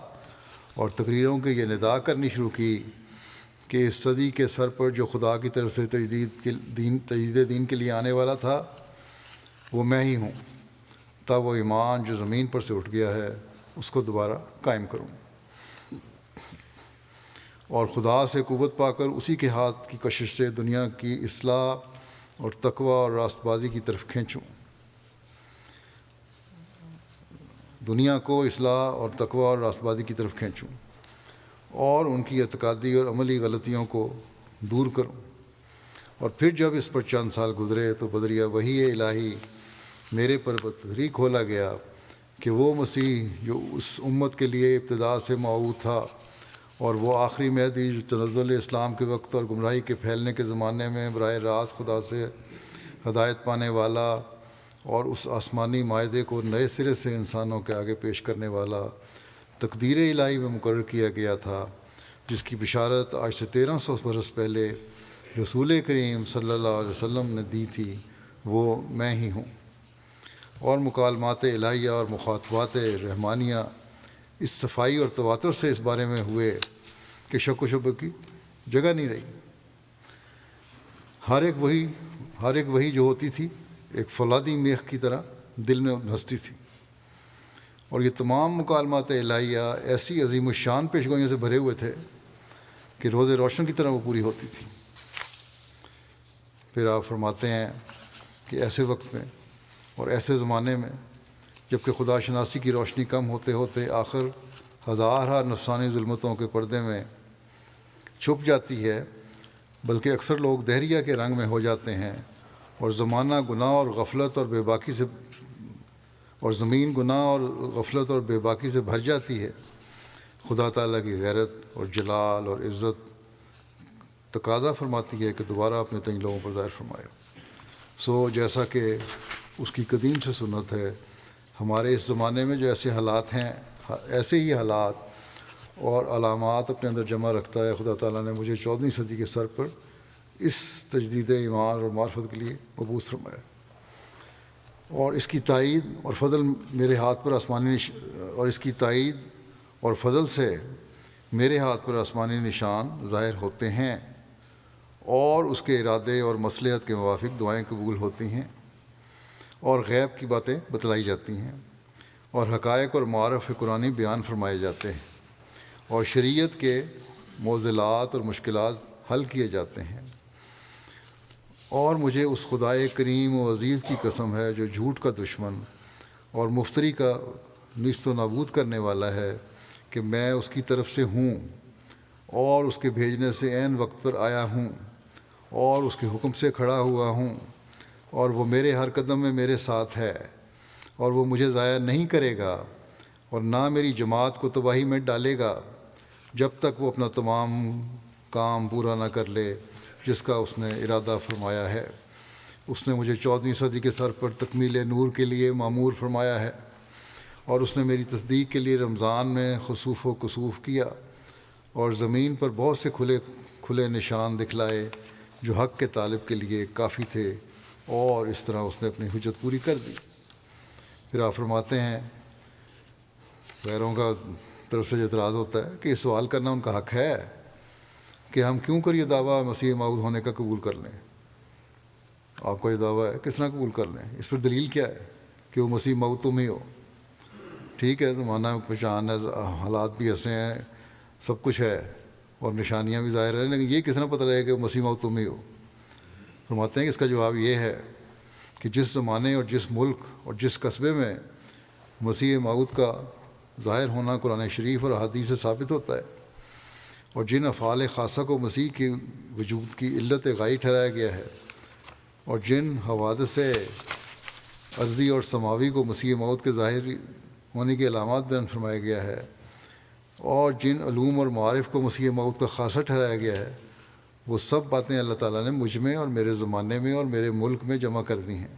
اور تقریروں کے یہ ندا کرنی شروع کی کہ اس صدی کے سر پر جو خدا کی طرف سے تجدید دین کے لیے آنے والا تھا وہ میں ہی ہوں۔ تب وہ ایمان جو زمین پر سے اٹھ گیا ہے اس کو دوبارہ قائم کروں اور خدا سے قوت پا کر اسی کے ہاتھ کی کشش سے دنیا کی اصلاح اور تقوی اور راست بازی کی طرف کھینچوں۔ دنیا کو اصلاح اور تقوی اور راست بازی کی طرف کھینچوں اور ان کی اعتقادی اور عملی غلطیوں کو دور کروں۔ اور پھر جب اس پر چند سال گزرے تو بدریہ وحی الہی میرے پر بتدریج کھولا گیا کہ وہ مسیح جو اس امت کے لیے ابتدا سے موعود تھا اور وہ آخری مہدی جو تنزل اسلام کے وقت اور گمراہی کے پھیلنے کے زمانے میں براہ راست خدا سے ہدایت پانے والا اور اس آسمانی معاہدے کو نئے سرے سے انسانوں کے آگے پیش کرنے والا تقدیر الہی میں مقرر کیا گیا تھا، جس کی بشارت آج سے 1300 برس پہلے رسول کریم صلی اللہ علیہ وسلم نے دی تھی، وہ میں ہی ہوں۔ اور مکالمات الہیہ اور مخاطبات رحمانیہ اس صفائی اور تواتر سے اس بارے میں ہوئے کہ شک و شبہ کی جگہ نہیں رہی۔ ہر ایک وحی جو ہوتی تھی ایک فولادی میخ کی طرح دل میں دھنستی تھی، اور یہ تمام مکالمات الہیہ ایسی عظیم الشان پیشگوئیوں سے بھرے ہوئے تھے کہ روز روشن کی طرح وہ پوری ہوتی تھی۔ پھر آپ فرماتے ہیں کہ ایسے وقت میں اور ایسے زمانے میں جب کہ خدا شناسی کی روشنی کم ہوتے ہوتے آخر ہزارہ نفسانی ظلمتوں کے پردے میں چھپ جاتی ہے، بلکہ اکثر لوگ دہریہ کے رنگ میں ہو جاتے ہیں اور زمانہ گناہ اور غفلت اور بے باکی سے اور زمین گناہ اور غفلت اور بے باکی سے بھر جاتی ہے، خدا تعالیٰ کی غیرت اور جلال اور عزت تقاضا فرماتی ہے کہ دوبارہ اپنے تئیں لوگوں پر ظاہر فرمائے۔ جیسا کہ اس کی قدیم سے سنت ہے، ہمارے اس زمانے میں جو ایسے حالات ہیں، ایسے ہی حالات اور علامات اپنے اندر جمع رکھتا ہے، خدا تعالیٰ نے مجھے 14ویں صدی کے سر پر اس تجدید ایمان اور معرفت کے لیے مبعوث فرمایا، اور اس کی تائید اور فضل میرے ہاتھ پر آسمانی نشان ظاہر ہوتے ہیں، اور اس کے ارادے اور مصلحت کے موافق دعائیں قبول ہوتی ہیں، اور غیب کی باتیں بتلائی جاتی ہیں، اور حقائق اور معارف قرآنی بیان فرمائے جاتے ہیں، اور شریعت کے معضلات اور مشکلات حل کیے جاتے ہیں۔ اور مجھے اس خدائے کریم و عزیز کی قسم ہے جو جھوٹ کا دشمن اور مفتری کا نیست و نابود کرنے والا ہے کہ میں اس کی طرف سے ہوں اور اس کے بھیجنے سے عین وقت پر آیا ہوں اور اس کے حکم سے کھڑا ہوا ہوں، اور وہ میرے ہر قدم میں میرے ساتھ ہے، اور وہ مجھے ضائع نہیں کرے گا اور نہ میری جماعت کو تباہی میں ڈالے گا جب تک وہ اپنا تمام کام پورا نہ کر لے جس کا اس نے ارادہ فرمایا ہے۔ اس نے مجھے 14ویں صدی کے سر پر تکمیل نور کے لیے مامور فرمایا ہے، اور اس نے میری تصدیق کے لیے رمضان میں خسوف و کسوف کیا اور زمین پر بہت سے کھلے نشان دکھلائے جو حق کے طالب کے لیے کافی تھے، اور اس طرح اس نے اپنی حجت پوری کر دی۔ پھر آپ فرماتے ہیں غیروں کا طرف سے جو اعتراض ہوتا ہے کہ یہ سوال کرنا ان کا حق ہے کہ ہم کیوں کر یہ دعویٰ مسیح موعود ہونے کا قبول کر لیں۔ آپ کا یہ دعویٰ ہے، کس طرح قبول کر لیں؟ اس پر دلیل کیا ہے کہ وہ مسیح موعود تم ہی ہو؟ ٹھیک ہے، زمانہ پہچان ہے، حالات بھی ایسے ہیں، سب کچھ ہے اور نشانیاں بھی ظاہر ہیں، لیکن یہ کس طرح پتہ لگے کہ وہ مسیح موعود تم ہی ہو؟ فرماتے ہیں کہ اس کا جواب یہ ہے کہ جس زمانے اور جس ملک اور جس قصبے میں مسیح موعود کا ظاہر ہونا قرآن شریف اور احادیث سے ثابت ہوتا ہے، اور جن افعال خاصہ کو مسیح کے وجود کی علت غائی ٹھہرایا گیا ہے، اور جن حوادث ارضی اور سماوی کو مسیح موعود کے ظاہر ہونے کی علامات بیان فرمایا گیا ہے، اور جن علوم اور معارف کو مسیح موعود کا خاصہ ٹھہرایا گیا ہے، وہ سب باتیں اللہ تعالیٰ نے مجھ میں اور میرے زمانے میں اور میرے ملک میں جمع کر دی ہیں۔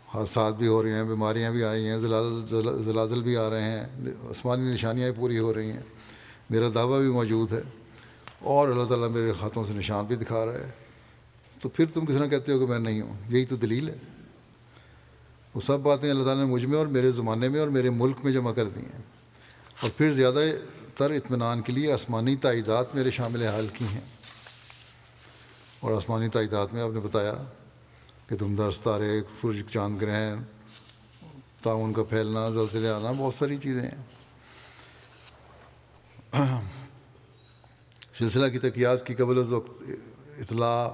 حادثات بھی ہو رہے ہیں، بیماریاں بھی آئی ہیں، زلازل بھی آ رہے ہیں، آسمانی نشانیاں پوری ہو رہی ہیں، میرا دعویٰ بھی موجود ہے، اور اللہ تعالیٰ میرے ہاتھوں سے نشان بھی دکھا رہا ہے۔ تو پھر تم کس طرح کہتے ہو کہ میں نہیں ہوں؟ یہی تو دلیل ہے۔ وہ سب باتیں اللہ تعالیٰ نے مجھ میں اور میرے زمانے میں اور میرے ملک میں جمع کر دی ہیں، اور پھر زیادہ تر اطمینان کے لیے آسمانی تائیدات میرے شامل حال کی ہیں۔ اور آسمانی تائیدات میں آپ نے بتایا کہ دمدار ستارے، سورج، چاند، گرہن، تعاون کا پھیلنا، زلزلے آنا، بہت ساری چیزیں ہیں۔ سلسلہ کی تقیات کی قبل از وقت اطلاع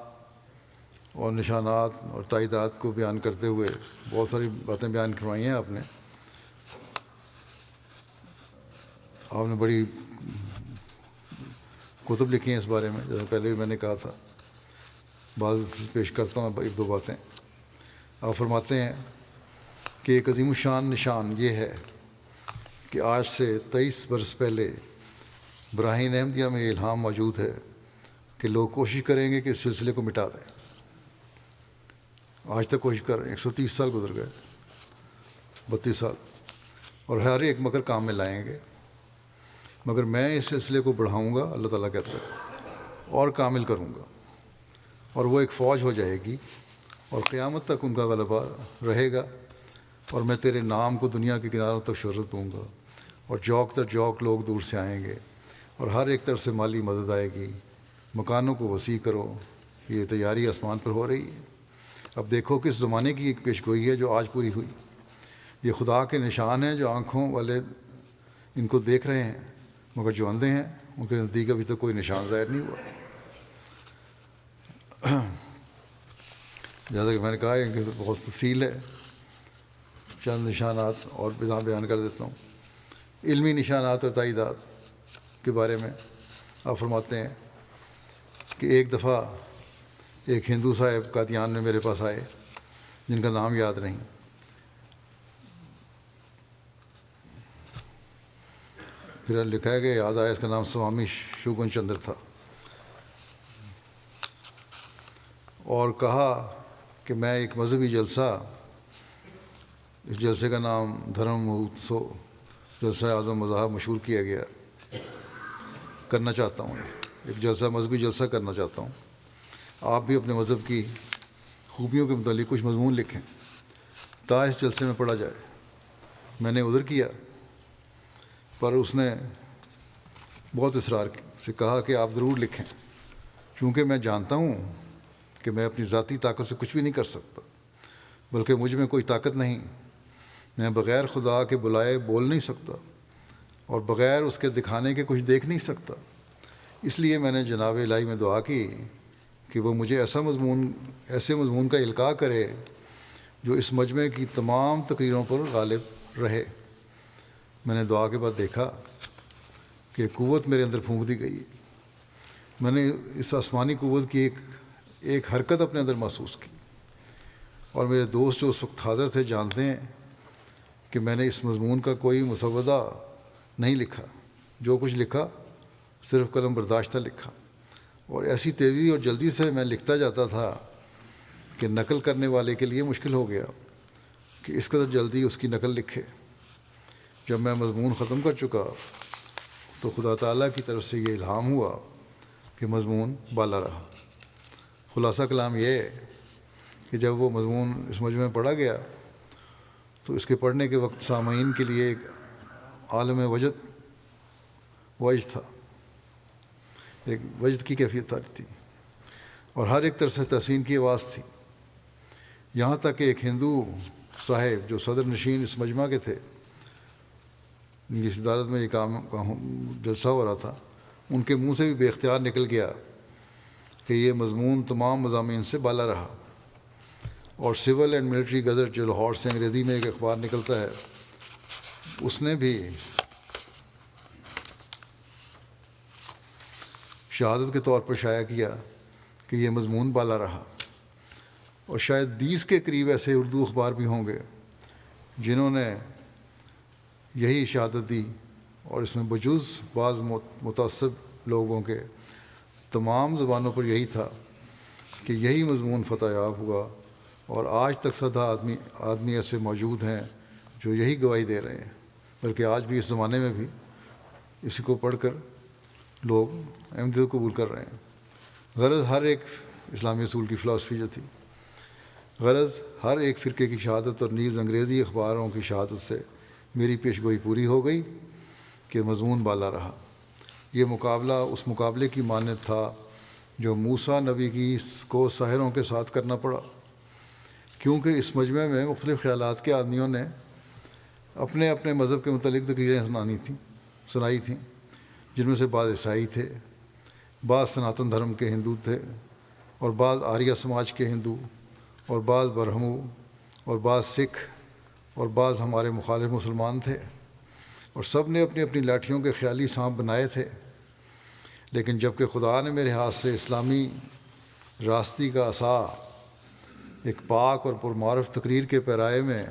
اور نشانات اور تائیدات کو بیان کرتے ہوئے بہت ساری باتیں بیان کروائی ہیں آپ نے بڑی کتب لکھی ہیں اس بارے میں، جیسا پہلے بھی میں نے کہا تھا۔ بعض پیش کرتا ہوں ایک دو باتیں۔ آپ فرماتے ہیں کہ ایک عظیم الشان نشان یہ ہے کہ آج سے 23 برس پہلے براہین احمدیہ میں یہ الہام موجود ہے کہ لوگ کوشش کریں گے کہ اس سلسلے کو مٹا دیں۔ آج تک کوشش کر رہے ہیں، 130 سال گزر گئے، 32 سال، اور ہر ایک مگر کام میں لائیں گے، مگر میں اس سلسلے کو بڑھاؤں گا، اللہ تعالیٰ کہتا ہے، اور کامل کروں گا، اور وہ ایک فوج ہو جائے گی، اور قیامت تک ان کا غلبہ رہے گا، اور میں تیرے نام کو دنیا کے کناروں تک شہرت دوں گا، اور جوک در جوک لوگ دور سے آئیں گے، اور ہر ایک طرف سے مالی مدد آئے گی۔ مکانوں کو وسیع کرو، یہ تیاری آسمان پر ہو رہی ہے۔ اب دیکھو کس زمانے کی ایک پیشگوئی ہے جو آج پوری ہوئی۔ یہ خدا کے نشان ہیں جو آنکھوں والے ان کو دیکھ رہے ہیں، مگر جو اندھے ہیں ان کے نزدیک ابھی تک کوئی نشان ظاہر نہیں ہوا۔ جیسا کہ میں نے کہا ان کی بہت تفصیل ہے، چند نشانات اور بیان کر دیتا ہوں۔ علمی نشانات اور تائیدات کے بارے میں آپ فرماتے ہیں کہ ایک دفعہ ایک ہندو صاحب قادیان میں میرے پاس آئے، جن کا نام یاد نہیں، پھر لکھا ہے کہ یاد آیا اس کا نام سوامی شوگن چندر تھا، اور کہا کہ میں ایک مذہبی جلسہ، اس جلسے کا نام دھرم مہوتسو، جلسہ اعظم مذاہب مشہور کیا گیا، کرنا چاہتا ہوں، ایک جلسہ، مذہبی جلسہ کرنا چاہتا ہوں، آپ بھی اپنے مذہب کی خوبیوں کے متعلق کچھ مضمون لکھیں تا اس جلسے میں پڑھا جائے۔ میں نے عذر کیا، پر اس نے بہت اصرار سے کہا کہ آپ ضرور لکھیں، چونکہ میں جانتا ہوں کہ میں اپنی ذاتی طاقت سے کچھ بھی نہیں کر سکتا، بلکہ مجھ میں کوئی طاقت نہیں، میں بغیر خدا کے بلائے بول نہیں سکتا، اور بغیر اس کے دکھانے کے کچھ دیکھ نہیں سکتا۔ اس لیے میں نے جناب الہی میں دعا کی کہ وہ مجھے ایسے مضمون کا القاء کرے جو اس مجمع کی تمام تقریروں پر غالب رہے۔ میں نے دعا کے بعد دیکھا کہ قوت میرے اندر پھونک دی گئی۔ میں نے اس آسمانی قوت کی ایک حرکت اپنے اندر محسوس کی، اور میرے دوست جو اس وقت حاضر تھے جانتے ہیں کہ میں نے اس مضمون کا کوئی مسودہ نہیں لکھا، جو کچھ لکھا صرف قلم برداشتہ لکھا، اور ایسی تیزی اور جلدی سے میں لکھتا جاتا تھا کہ نقل کرنے والے کے لیے مشکل ہو گیا کہ اس قدر جلدی اس کی نقل لکھے۔ جب میں مضمون ختم کر چکا تو خدا تعالیٰ کی طرف سے یہ الہام ہوا کہ مضمون بالا رہا۔ خلاصہ کلام یہ ہے کہ جب وہ مضمون اس مجمع میں پڑھا گیا تو اس کے پڑھنے کے وقت سامعین کے لیے ایک عالم وجد تھا، ایک وجد کی کیفیت تھی، اور ہر ایک طرف سے تحسین کی آواز تھی، یہاں تک کہ ایک ہندو صاحب جو صدر نشین اس مجمع کے تھے، ان کی صدارت میں یہ جلسہ ہو رہا تھا، ان کے منہ سے بھی بے اختیار نکل گیا کہ یہ مضمون تمام مضامین سے بالا رہا۔ اور سول اینڈ ملٹری گزٹ جو لاہور سے انگریزی میں ایک اخبار نکلتا ہے، اس نے بھی شہادت کے طور پر شائع کیا کہ یہ مضمون بالا رہا۔ اور شاید 20 کے قریب ایسے اردو اخبار بھی ہوں گے جنہوں نے یہی شہادت دی، اور اس میں بجز بعض متعصب لوگوں کے تمام زبانوں پر یہی تھا کہ یہی مضمون فتح یاب ہوا، اور آج تک سدا آدمی ایسے موجود ہیں جو یہی گواہی دے رہے ہیں، بلکہ آج بھی اس زمانے میں بھی اسی کو پڑھ کر لوگ احمدیت قبول کر رہے ہیں۔ غرض ہر ایک اسلامی اصول کی فلاسفی جو تھی، غرض ہر ایک فرقے کی شہادت اور نیز انگریزی اخباروں کی شہادت سے میری پیش گوئی پوری ہو گئی کہ مضمون بالا رہا۔ یہ مقابلہ اس مقابلے کی مانند تھا جو موسیٰ نبی کو ساحروں کے ساتھ کرنا پڑا، کیونکہ اس مجمع میں مختلف خیالات کے آدمیوں نے اپنے اپنے مذہب کے متعلق تقریریں سنائی تھیں، جن میں سے بعض عیسائی تھے، بعض سناتن دھرم کے ہندو تھے، اور بعض آریہ سماج کے ہندو، اور بعض برہمو، اور بعض سکھ، اور بعض ہمارے مخالف مسلمان تھے، اور سب نے اپنی اپنی لاٹھیوں کے خیالی سانپ بنائے تھے۔ لیکن جب کہ خدا نے میرے ہاتھ سے اسلامی راستی کا عصا ایک پاک اور پرمعرف تقریر کے پیرائے میں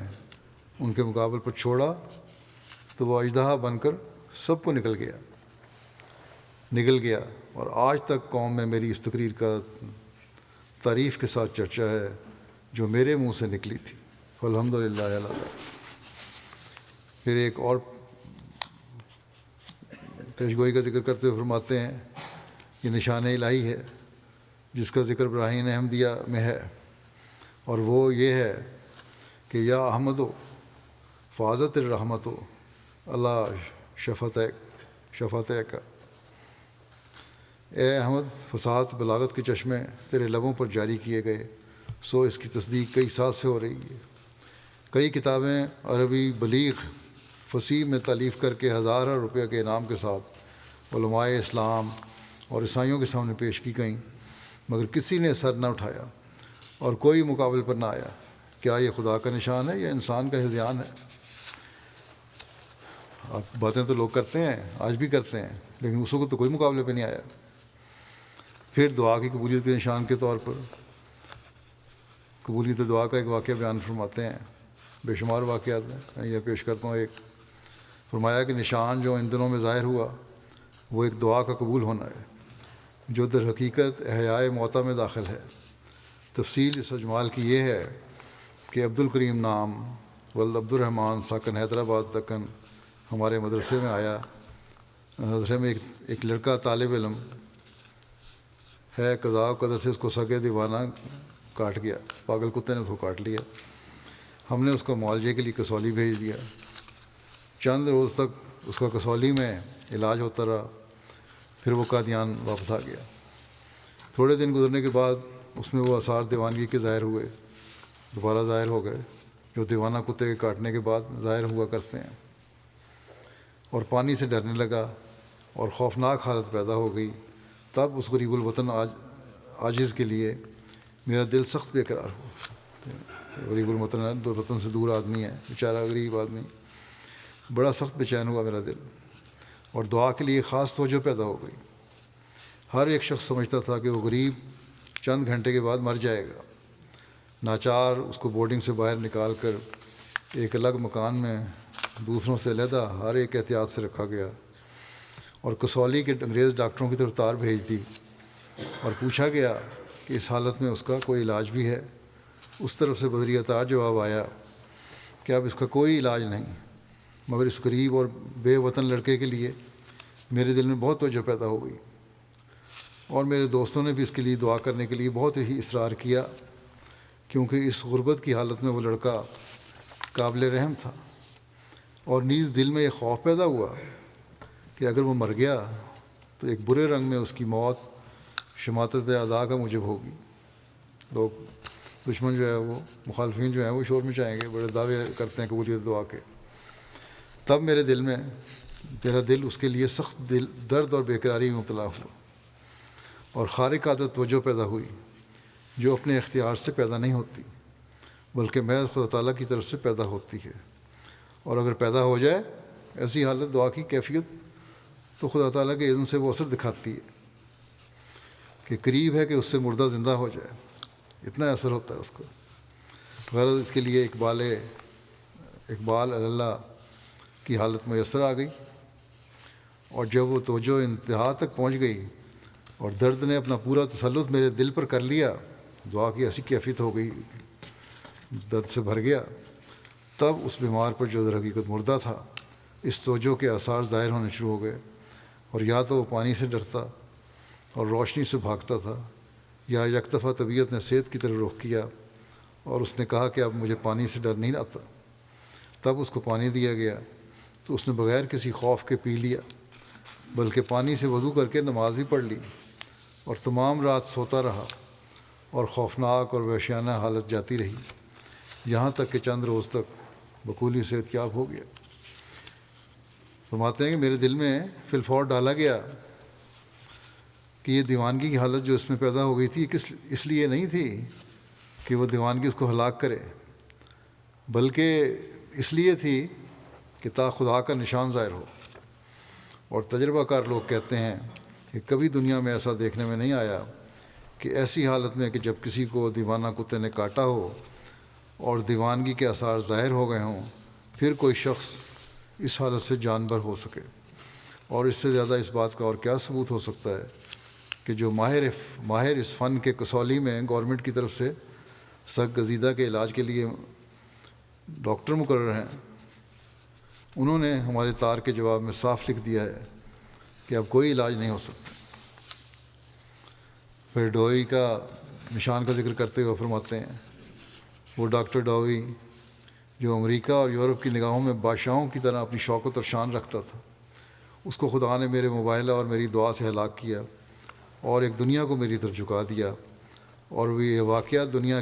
ان کے مقابل پر چھوڑا تو وہ اژدہا بن کر سب کو نگل گیا، اور آج تک قوم میں میری اس تقریر کا تعریف کے ساتھ چرچا ہے جو میرے منہ سے نکلی تھی۔ الحمدللہ علی ذالک۔ پھر ایک اور پیشگوئی کا ذکر کرتے ہوئے فرماتے ہیں، یہ نشان الہی ہے جس کا ذکر براہین احمدیہ میں ہے، اور وہ یہ ہے کہ یا احمد و فاضت الرحمت و اللہ شفاتیک، اے احمد فصاحت بلاغت کے چشمے تیرے لبوں پر جاری کیے گئے، سو اس کی تصدیق کئی سال سے ہو رہی ہے۔ کئی کتابیں عربی بلیغ فصیح میں تالیف کر کے ہزاروں روپے کے انعام کے ساتھ علماء اسلام اور عیسائیوں کے سامنے پیش کی گئیں، مگر کسی نے سر نہ اٹھایا اور کوئی مقابل پر نہ آیا۔ کیا یہ خدا کا نشان ہے یا انسان کا ہذیان ہے؟ اب باتیں تو لوگ کرتے ہیں، آج بھی کرتے ہیں، لیکن اس کو تو کوئی مقابلے پہ نہیں آیا۔ پھر دعا کی قبولیت کے نشان کے طور پر قبولیت دعا کا ایک واقعہ بیان فرماتے ہیں، بے شمار واقعات میں یہ پیش کرتا ہوں۔ ایک فرمایا کہ نشان جو ان دنوں میں ظاہر ہوا وہ ایک دعا کا قبول ہونا ہے جو در حقیقت احیاء موتیٰ میں داخل ہے۔ تفصیل اس اجمال کی یہ ہے کہ عبد الکریم نام ولد عبد الرحمن ساکن حیدرآباد دکن ہمارے مدرسے میں آیا۔ مدرسے میں ایک لڑکا طالب علم ہے، قضاء و قدر سے اس کو سگے دیوانہ کاٹ گیا، پاگل کتے نے اس کو کاٹ لیا۔ ہم نے اس کو معالجے کے لیے کسولی بھیج دیا۔ چند روز تک اس کا کسولی میں علاج ہوتا رہا، پھر وہ قادیان واپس آ گیا۔ تھوڑے دن گزرنے کے بعد اس میں وہ آثار دیوانگی کے ظاہر ہوئے، دوبارہ ظاہر ہو گئے، جو دیوانہ کتے کے کاٹنے کے بعد ظاہر ہوا کرتے ہیں، اور پانی سے ڈرنے لگا اور خوفناک حالت پیدا ہو گئی۔ تب اس غریب الوطن عاجز کے لیے میرا دل سخت بے قرار ہوا۔ غریب الوطن سے دور آدمی ہے، بیچارہ غریب آدمی، بڑا سخت بے چین ہوا میرا دل، اور دعا کے لیے خاص توجہ پیدا ہو گئی۔ ہر ایک شخص سمجھتا تھا کہ وہ غریب چند گھنٹے کے بعد مر جائے گا۔ ناچار اس کو بورڈنگ سے باہر نکال کر ایک الگ مکان میں دوسروں سے علیحدہ ہر ایک احتیاط سے رکھا گیا، اور کسولی کے انگریز ڈاکٹروں کی طرف تار بھیج دی، اور پوچھا گیا کہ اس حالت میں اس کا کوئی علاج بھی ہے۔ اس طرف سے بدریہ تار جواب آیا کہ اب اس کا کوئی علاج نہیں، مگر اس غریب اور بے وطن لڑکے کے لیے میرے دل میں بہت توجہ پیدا ہو گئی، اور میرے دوستوں نے بھی اس کے لیے دعا کرنے کے لیے بہت ہی اصرار کیا، کیونکہ اس غربت کی حالت میں وہ لڑکا قابل رحم تھا، اور نیز دل میں یہ خوف پیدا ہوا کہ اگر وہ مر گیا تو ایک برے رنگ میں اس کی موت شماتت اعداء کا موجب ہوگی۔ لوگ دشمن جو ہے وہ مخالفین جو ہیں وہ شور مچائیں گے، بڑے دعوے کرتے ہیں قبولیت دعا کے۔ تب میرا دل اس کے لیے سخت درد اور بے قراری میں مبتلا ہوا، اور خارق عادت توجہ پیدا ہوئی جو اپنے اختیار سے پیدا نہیں ہوتی بلکہ محض خدا تعالیٰ کی طرف سے پیدا ہوتی ہے، اور اگر پیدا ہو جائے ایسی حالت دعا کی کیفیت تو خدا تعالیٰ کے اذن سے وہ اثر دکھاتی ہے کہ قریب ہے کہ اس سے مردہ زندہ ہو جائے، اتنا اثر ہوتا ہے اس کو۔ غرض اس کے لیے اقبال اللہ کی حالت میسر آ گئی، اور جب وہ توجہ انتہا تک پہنچ گئی اور درد نے اپنا پورا تسلط میرے دل پر کر لیا. دعا کی ایسی کیفیت ہو گئی, درد سے بھر گیا. تب اس بیمار پر جو در حقیقت مردہ تھا, اس توجہ کے آثار ظاہر ہونے شروع ہو گئے. اور یا تو وہ پانی سے ڈرتا اور روشنی سے بھاگتا تھا, یا یک دفعہ طبیعت نے صحت کی طرف رخ کیا اور اس نے کہا کہ اب مجھے پانی سے ڈر نہیں آتا. تب اس کو پانی دیا گیا تو اس نے بغیر کسی خوف کے پی لیا, بلکہ پانی سے وضو کر کے نماز بھی پڑھ لی, اور تمام رات سوتا رہا اور خوفناک اور وحشیانہ حالت جاتی رہی, یہاں تک کہ چند روز تک بقولی صحت یاب ہو گیا. فرماتے ہیں کہ میرے دل میں فی الفور ڈالا گیا کہ یہ دیوانگی کی حالت جو اس میں پیدا ہو گئی تھی اس لیے نہیں تھی کہ وہ دیوانگی اس کو ہلاک کرے, بلکہ اس لیے تھی کہ تا خدا کا نشان ظاہر ہو. اور تجربہ کار لوگ کہتے ہیں کہ کبھی دنیا میں ایسا دیکھنے میں نہیں آیا کہ ایسی حالت میں کہ جب کسی کو دیوانہ کتے نے کاٹا ہو اور دیوانگی کے آثار ظاہر ہو گئے ہوں, پھر کوئی شخص اس حالت سے جانبر ہو سکے. اور اس سے زیادہ اس بات کا اور کیا ثبوت ہو سکتا ہے کہ جو ماہر اس فن کے کسولی میں گورنمنٹ کی طرف سے سگ گزیدہ کے علاج کے لیے ڈاکٹر مقرر ہیں, انہوں نے ہمارے تار کے جواب میں صاف لکھ دیا ہے کہ اب کوئی علاج نہیں ہو سکتا. پھر ڈوئی کا نشان کا ذکر کرتے ہوئے فرماتے ہیں, وہ ڈاکٹر ڈوئی جو امریکہ اور یورپ کی نگاہوں میں بادشاہوں کی طرح اپنی شوکت اور شان رکھتا تھا, اس کو خدا نے میرے موبائل اور میری دعا سے ہلاک کیا اور ایک دنیا کو میری طرف جھکا دیا. اور وہ یہ واقعہ دنیا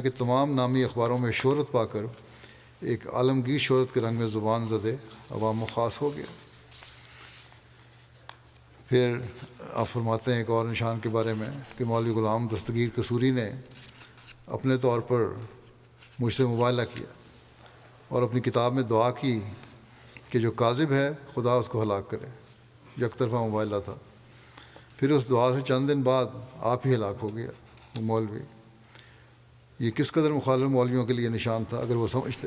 کے تمام نامی اخباروں میں شہرت پا کر ایک عالمگیر شہرت کے رنگ میں زبان زدے عوام و خاص ہو گیا. پھر آپ فرماتے ہیں ایک اور نشان کے بارے میں کہ مولوی غلام دستگیر قصوری نے اپنے طور پر مجھ سے مباہلہ کیا اور اپنی کتاب میں دعا کی کہ جو کاذب ہے خدا اس کو ہلاک کرے. یک طرفہ مباہلہ تھا. پھر اس دعا سے چند دن بعد آپ ہی ہلاک ہو گیا وہ مولوی. یہ کس قدر مخالف مولویوں کے لیے نشان تھا اگر وہ سمجھتے.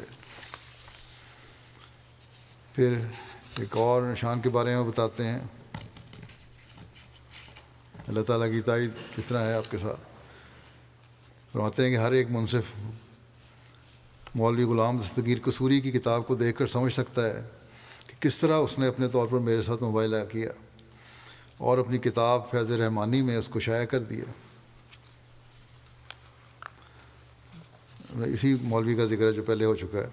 پھر ایک اور نشان کے بارے میں بتاتے ہیں, اللہ تعالیٰ کی تائید کس طرح ہے آپ کے ساتھ. فرماتے ہیں کہ ہر ایک منصف مولوی غلام دستگیر قصوری کی کتاب کو دیکھ کر سمجھ سکتا ہے کہ کس طرح اس نے اپنے طور پر میرے ساتھ مباہلہ کیا اور اپنی کتاب فیض رحمانی میں اس کو شائع کر دیا. اسی مولوی کا ذکر ہے جو پہلے ہو چکا ہے.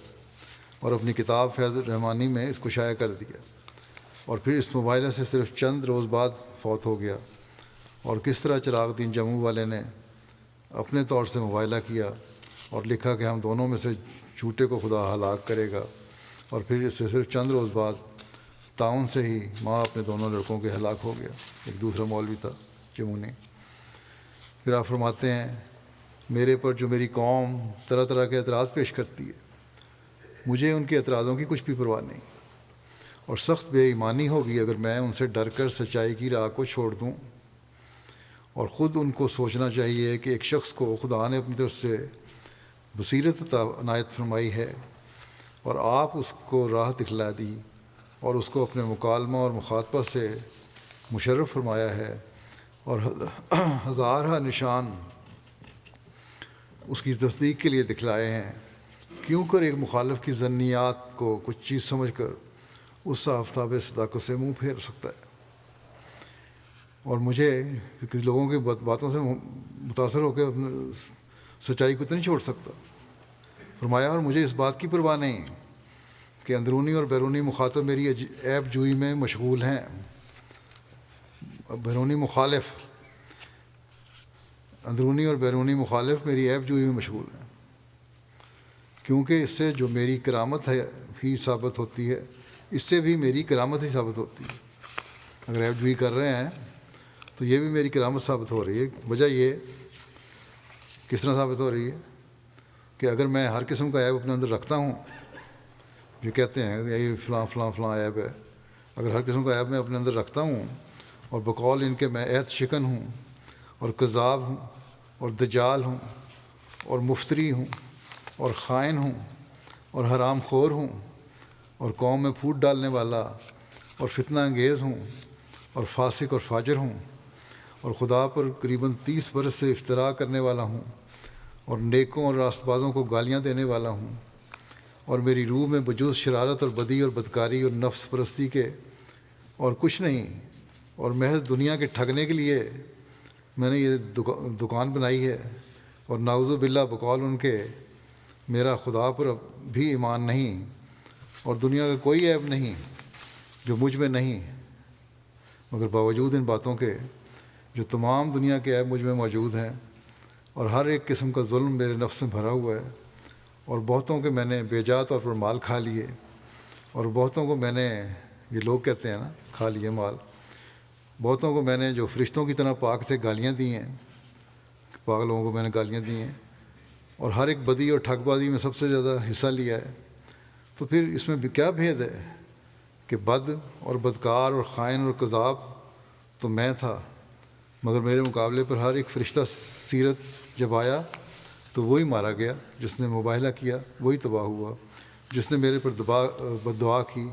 اور اپنی کتاب فیض رحمانی میں اس کو شائع کر دیا, اور پھر اس مباہلہ سے صرف چند روز بعد فوت ہو گیا. اور کس طرح چراغ دین جموں والے نے اپنے طور سے مباہلہ کیا اور لکھا کہ ہم دونوں میں سے جھوٹے کو خدا ہلاک کرے گا, اور پھر اس سے صرف چند روز بعد تعاون سے ہی ماں اپنے دونوں لڑکوں کے ہلاک ہو گیا. ایک دوسرا مولوی تھا جمونی. پھر آپ فرماتے ہیں میرے پر جو میری قوم طرح طرح کے اعتراض پیش کرتی ہے, مجھے ان کے اعتراضوں کی کچھ بھی پرواہ نہیں, اور سخت بے ایمانی ہوگی اگر میں ان سے ڈر کر سچائی کی راہ کو چھوڑ دوں. اور خود ان کو سوچنا چاہیے کہ ایک شخص کو خدا نے اپنی طرف سے بصیرت عنایت فرمائی ہے اور آپ اس کو راہ دکھلا دی اور اس کو اپنے مکالمہ اور مخاطبہ سے مشرف فرمایا ہے, اور ہزارہ نشان اس کی تصدیق کے لیے دکھلائے ہیں. کیوں کر ایک مخالف کی ظنیات کو کچھ چیز سمجھ کر اس آفتاب صداقت سے منہ پھیر سکتا ہے. اور مجھے کسی لوگوں کی باتوں سے متاثر ہو کے سچائی کو تو نہیں چھوڑ سکتا. فرمایا اور مجھے اس بات کی پرواہ نہیں کہ اندرونی اور بیرونی مخاطب میری عیب جوئی میں مشغول ہیں. بیرونی مخالف اندرونی اور بیرونی مخالف میری عیب جوئی میں مشغول ہیں, کیونکہ اس سے جو میری کرامت ہے ہی ثابت ہوتی ہے, اس سے بھی میری کرامت ہی ثابت ہوتی ہے. اگر عیب جوئی کر رہے ہیں تو یہ بھی میری کرامت ثابت ہو رہی ہے. وجہ یہ کس طرح ثابت ہو رہی ہے کہ اگر میں ہر قسم کا عیب اپنے اندر رکھتا ہوں, جو کہتے ہیں یہ فلاں فلاں فلاں عیب ہے, اگر ہر قسم کا عیب میں اپنے اندر رکھتا ہوں اور بقول ان کے میں عہد شکن ہوں اور کذاب ہوں اور دجال ہوں اور مفتری ہوں اور خائن ہوں اور حرام خور ہوں اور قوم میں پھوٹ ڈالنے والا اور فتنہ انگیز ہوں اور فاسق اور فاجر ہوں، اور خدا پر قریباً 30 برس سے افتراء کرنے والا ہوں، اور نیکوں اور راست بازوں کو گالیاں دینے والا ہوں، اور میری روح میں بجوز شرارت اور بدی اور بدکاری اور نفس پرستی کے اور کچھ نہیں، اور محض دنیا کے ٹھگنے کے لیے میں نے یہ دکان بنائی ہے، اور نعوذ باللہ بقول ان کے میرا خدا پر بھی ایمان نہیں، اور دنیا کا کوئی عیب نہیں جو مجھ میں نہیں، مگر باوجود ان باتوں کے جو تمام دنیا کے عیب مجھ میں موجود ہیں، اور ہر ایک قسم کا ظلم میرے نفس میں بھرا ہوا ہے، اور بہتوں کے میں نے بے جا طور پر مال کھا لیے، اور بہتوں کو میں نے، یہ لوگ کہتے ہیں نا کھا لیے مال، بہتوں کو میں نے جو فرشتوں کی طرح پاک تھے گالیاں دی ہیں، پاک لوگوں کو میں نے گالیاں دی ہیں، اور ہر ایک بدی اور ٹھگ بازی میں سب سے زیادہ حصہ لیا ہے۔ تو پھر اس میں کیا بھید ہے کہ بد اور بدکار اور خائن اور کذاب تو میں تھا، مگر میرے مقابلے پر ہر ایک فرشتہ سیرت جب آیا تو وہی مارا گیا، جس نے مباہلہ کیا وہی تباہ ہوا، جس نے میرے پر بد دعا کی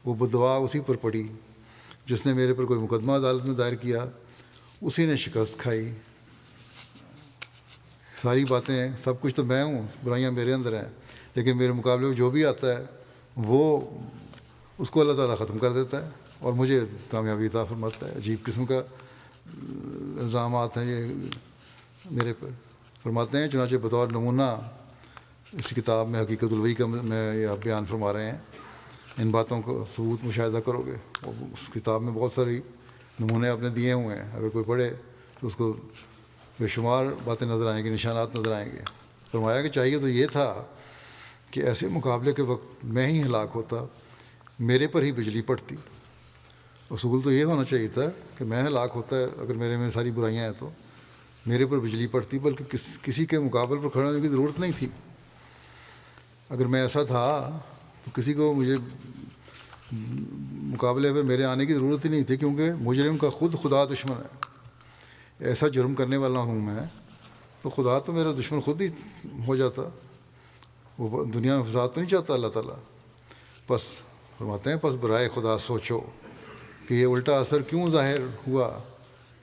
وہ بد دعا اسی پر پڑی، جس نے میرے پر کوئی مقدمہ عدالت میں دائر کیا اسی نے شکست کھائی۔ ساری باتیں سب کچھ تو میں ہوں، برائیاں میرے اندر ہیں، لیکن میرے مقابلے میں جو بھی آتا ہے وہ اس کو اللہ تعالیٰ ختم کر دیتا ہے اور مجھے کامیابی عطا فرماتا ہے۔ عجیب قسم کا الزامات ہیں یہ میرے پر۔ فرماتے ہیں چنانچہ بطور نمونہ اس کتاب میں حقیقت الوحی کا میں یہ بیان فرما رہے ہیں، ان باتوں کو ثبوت مشاہدہ کرو گے، اور اس کتاب میں بہت ساری نمونے آپ نے دیے ہوئے ہیں، اگر کوئی پڑھے تو اس کو بے شمار باتیں نظر آئیں گی، نشانات نظر آئیں گے۔ فرمایا کہ چاہیے تو یہ تھا کہ ایسے مقابلے کے وقت میں ہی ہلاک ہوتا، میرے پر ہی بجلی پڑتی۔ اصول تو یہ ہونا چاہیے تھا کہ میں ہلاک ہوتا ہے اگر میرے میں ساری برائیاں ہیں تو میرے پر بجلی پڑتی، بلکہ کسی کے مقابل پر کھڑا ہونے کی ضرورت نہیں تھی۔ اگر میں ایسا تھا تو کسی کو مجھے مقابلے پہ میرے آنے کی ضرورت ہی نہیں تھی، کیونکہ مجرم کا خود خدا دشمن ہے۔ ایسا جرم کرنے والا ہوں میں تو خدا تو میرا دشمن خود ہی ہو جاتا، وہ دنیا میں فساد تو نہیں چاہتا اللہ تعالیٰ۔ بس فرماتے ہیں پس برائے خدا سوچو کہ یہ الٹا اثر کیوں ظاہر ہوا،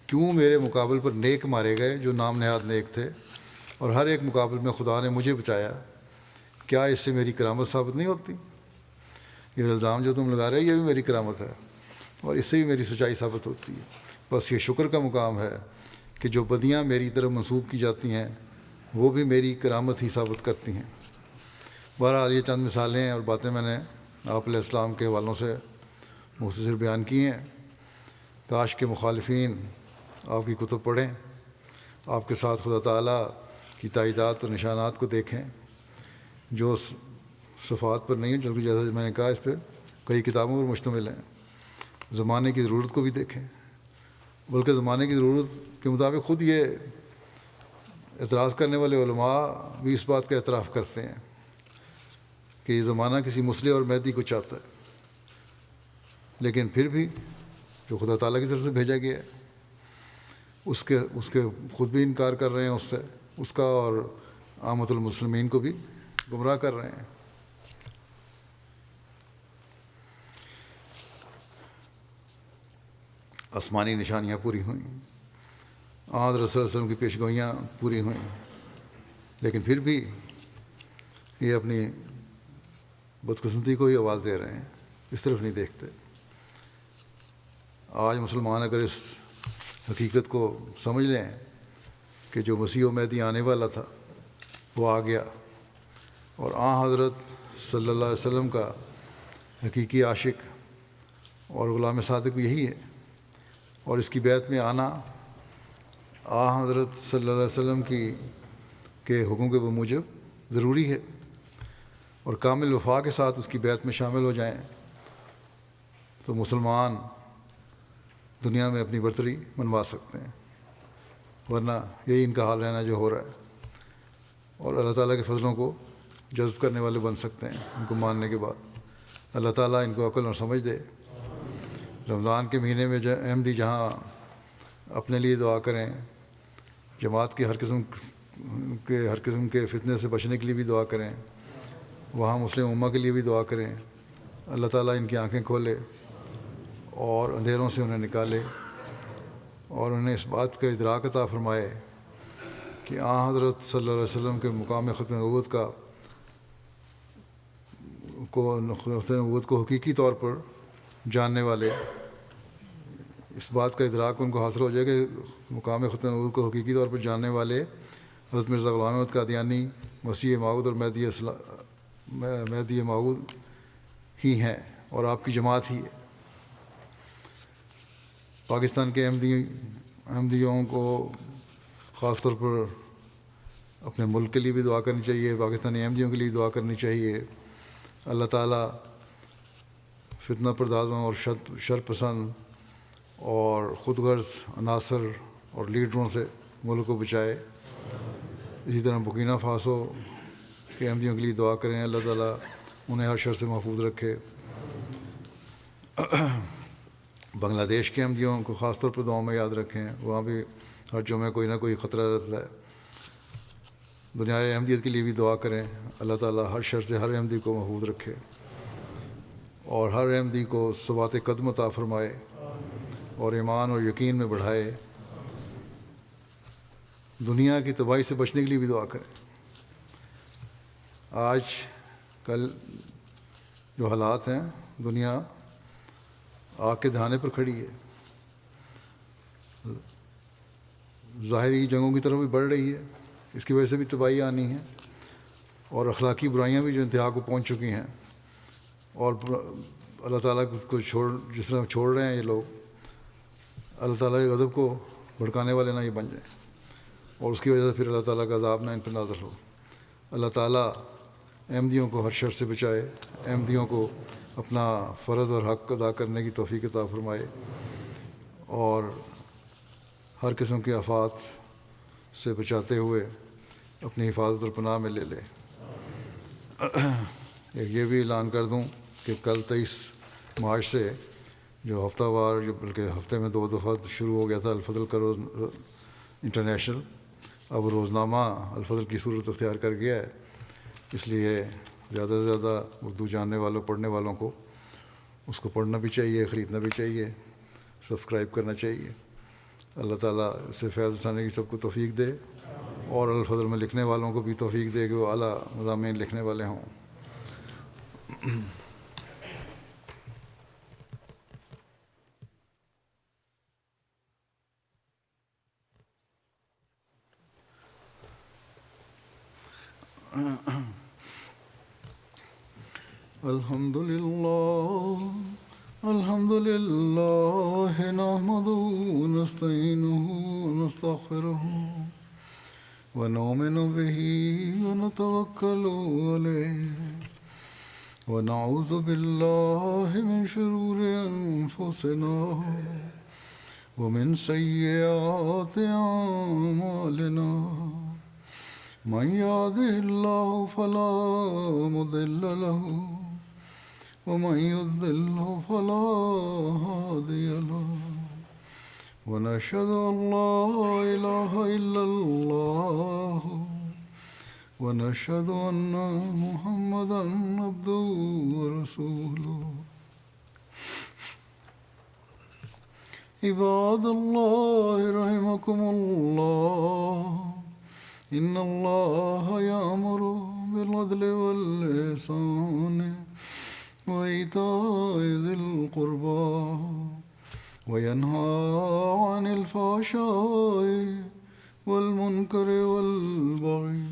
کیوں میرے مقابل پر نیک مارے گئے جو نام نہاد نیک تھے، اور ہر ایک مقابل میں خدا نے مجھے بچایا، کیا اس سے میری کرامت ثابت نہیں ہوتی؟ یہ الزام جو تم لگا رہے یہ بھی میری کرامت ہے، اور اس سے بھی میری سچائی ثابت ہوتی ہے۔ بس یہ شکر کا مقام ہے کہ جو بدیاں میری طرف منسوب کی جاتی ہیں وہ بھی میری کرامت ہی ثابت کرتی ہیں۔ بہرحال یہ چند مثالیں ہیں اور باتیں میں نے آپ علیہ السلام کے حوالوں سے مختصر بیان کی ہیں۔ کاش کے مخالفین آپ کی کتب پڑھیں، آپ کے ساتھ خدا تعالیٰ کی تائیدات اور نشانات کو دیکھیں جو صفات پر نہیں، بلکہ جیسا میں نے کہا اس پہ کئی کتابوں پر مشتمل ہیں۔ زمانے کی ضرورت کو بھی دیکھیں، بلکہ زمانے کی ضرورت کے مطابق خود یہ اعتراض کرنے والے علماء بھی اس بات کا اعتراف کرتے ہیں کہ یہ زمانہ کسی مصلح اور مہدی کو چاہتا ہے، لیکن پھر بھی جو خدا تعالیٰ کی طرف سے بھیجا گیا ہے اس کے خود بھی انکار کر رہے ہیں اس کا، اور عامۃ المسلمین کو بھی گمراہ کر رہے ہیں۔ آسمانی نشانیاں پوری ہوئیں، آن رسول صلی اللہ علیہ وسلم کی پیشگوئیاں پوری ہوئیں، لیکن پھر بھی یہ اپنی بدقسمتی کو ہی آواز دے رہے ہیں، اس طرف نہیں دیکھتے۔ آج مسلمان اگر اس حقیقت کو سمجھ لیں کہ جو مسیح و مہدی آنے والا تھا وہ آ گیا، اور حضرت صلی اللہ علیہ وسلم کا حقیقی عاشق اور غلام صادق یہی ہے، اور اس کی بیعت میں آنا حضرت صلی اللہ علیہ وسلم کے حکم کے بموجب ضروری ہے، اور کامل وفا کے ساتھ اس کی بیعت میں شامل ہو جائیں تو مسلمان دنیا میں اپنی برتری منوا سکتے ہیں، ورنہ یہی ان کا حال رہنا جو ہو رہا ہے، اور اللہ تعالیٰ کے فضلوں کو جذب کرنے والے بن سکتے ہیں ان کو ماننے کے بعد۔ اللہ تعالیٰ ان کو عقل اور سمجھ دے۔ رمضان کے مہینے میں احمدی جہاں اپنے لیے دعا کریں، جماعت کے ہر قسم کے فتنے سے بچنے کے لیے بھی دعا کریں، وہاں مسلم امہ کے لیے بھی دعا کریں، اللہ تعالیٰ ان کی آنکھیں کھولے اور اندھیروں سے انہیں نکالے اور انہیں اس بات کا ادراک عطا فرمائے کہ حضرت صلی اللہ علیہ وسلم کے مقام ختم نبوت کو حقیقی طور پر جاننے والے، اس بات کا ادراک ان کو حاصل ہو جائے کہ مقام ختم نبوت کو حقیقی طور پر جاننے والے حضرت مرزا غلام احمد قادیانی، مسیح موعود اور مہدی موعود ہی ہیں اور آپ کی جماعت ہی ہے۔ پاکستان کے احمدیوں کو خاص طور پر اپنے ملک کے لیے بھی دعا کرنی چاہیے، پاکستانی احمدیوں کے لیے دعا کرنی چاہیے۔ اللہ تعالیٰ فتنہ پردازوں اور شر پسند اور خود غرض عناصر اور لیڈروں سے ملک کو بچائے۔ اسی طرح برکینا فاسو کے احمدیوں کے لیے دعا کریں، اللہ تعالیٰ انہیں ہر شر سے محفوظ رکھے۔ بنگلہ دیش کے احمدیوں کو خاص طور پر دعاؤں میں یاد رکھیں، وہاں بھی ہر جمعے کوئی نہ کوئی خطرہ رہتا ہے۔ دنیائے احمدیت کے لیے بھی دعا کریں، اللہ تعالیٰ ہر شر سے ہر احمدی کو محفوظ رکھے اور ہر احمدی کو ثبات قدم عطا فرمائے اور ایمان اور یقین میں بڑھائے۔ دنیا کی تباہی سے بچنے کے لیے بھی دعا کریں۔ آج کل جو حالات ہیں، دنیا آگ کے دہانے پر کھڑی ہے، ظاہری جنگوں کی طرف بھی بڑھ رہی ہے، اس کی وجہ سے بھی تباہی آنی ہے، اور اخلاقی برائیاں بھی جو انتہا کو پہنچ چکی ہیں، اور اللہ تعالیٰ کو جس طرح چھوڑ رہے ہیں یہ لوگ، اللہ تعالیٰ کے غضب کو بھڑکانے والے نہ یہ بن جائیں اور اس کی وجہ سے پھر اللہ تعالیٰ کا عذاب نہ ان پر نازل ہو۔ اللہ تعالیٰ احمدیوں کو ہر شر سے بچائے، احمدیوں کو اپنا فرض اور حق ادا کرنے کی توفیق عطا فرمائے اور ہر قسم کی آفات سے بچاتے ہوئے اپنی حفاظت اور پناہ میں لے لے۔ یہ بھی اعلان کر دوں کہ کل 23 مارچ سے جو ہفتہ وار، جو بلکہ ہفتے میں 2 دفعہ شروع ہو گیا تھا الفضل کا روز انٹرنیشنل، اب روزنامہ الفضل کی صورت اختیار کر گیا ہے، اس لیے زیادہ سے زیادہ اردو جاننے والوں، پڑھنے والوں کو اس کو پڑھنا بھی چاہیے، خریدنا بھی چاہیے، سبسکرائب کرنا چاہیے۔ اللہ تعالیٰ اس سے فیض اٹھانے کی سب کو توفیق دے اور الفضل میں لکھنے والوں کو بھی توفیق دے کہ وہ اعلیٰ مضامین لکھنے والے ہوں۔ الحمد لله نحمده ونستعينه ونستغفره ونؤمن به ونتوكل عليه ونعوذ بالله من شرور أنفسنا ومن سيئات أعمالنا، من يهده الله فلا مضل له ومن يضلل فلا هادي له، ونشهد أن لا إله إلا الله ونشهد أن محمدا عبده ورسوله۔ عباد الله رحمكم الله، إن الله يأمر بالعدل والإحسان وإيتاء ذي القربى وينهى عن الفحشاء والمنكر والبغي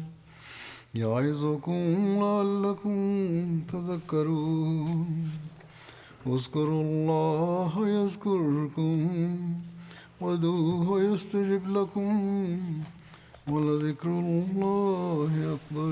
يعظكم لعلكم تذكرون۔ اذكروا الله يذكركم وادعوه يستجب لكم ولذكر الله أكبر۔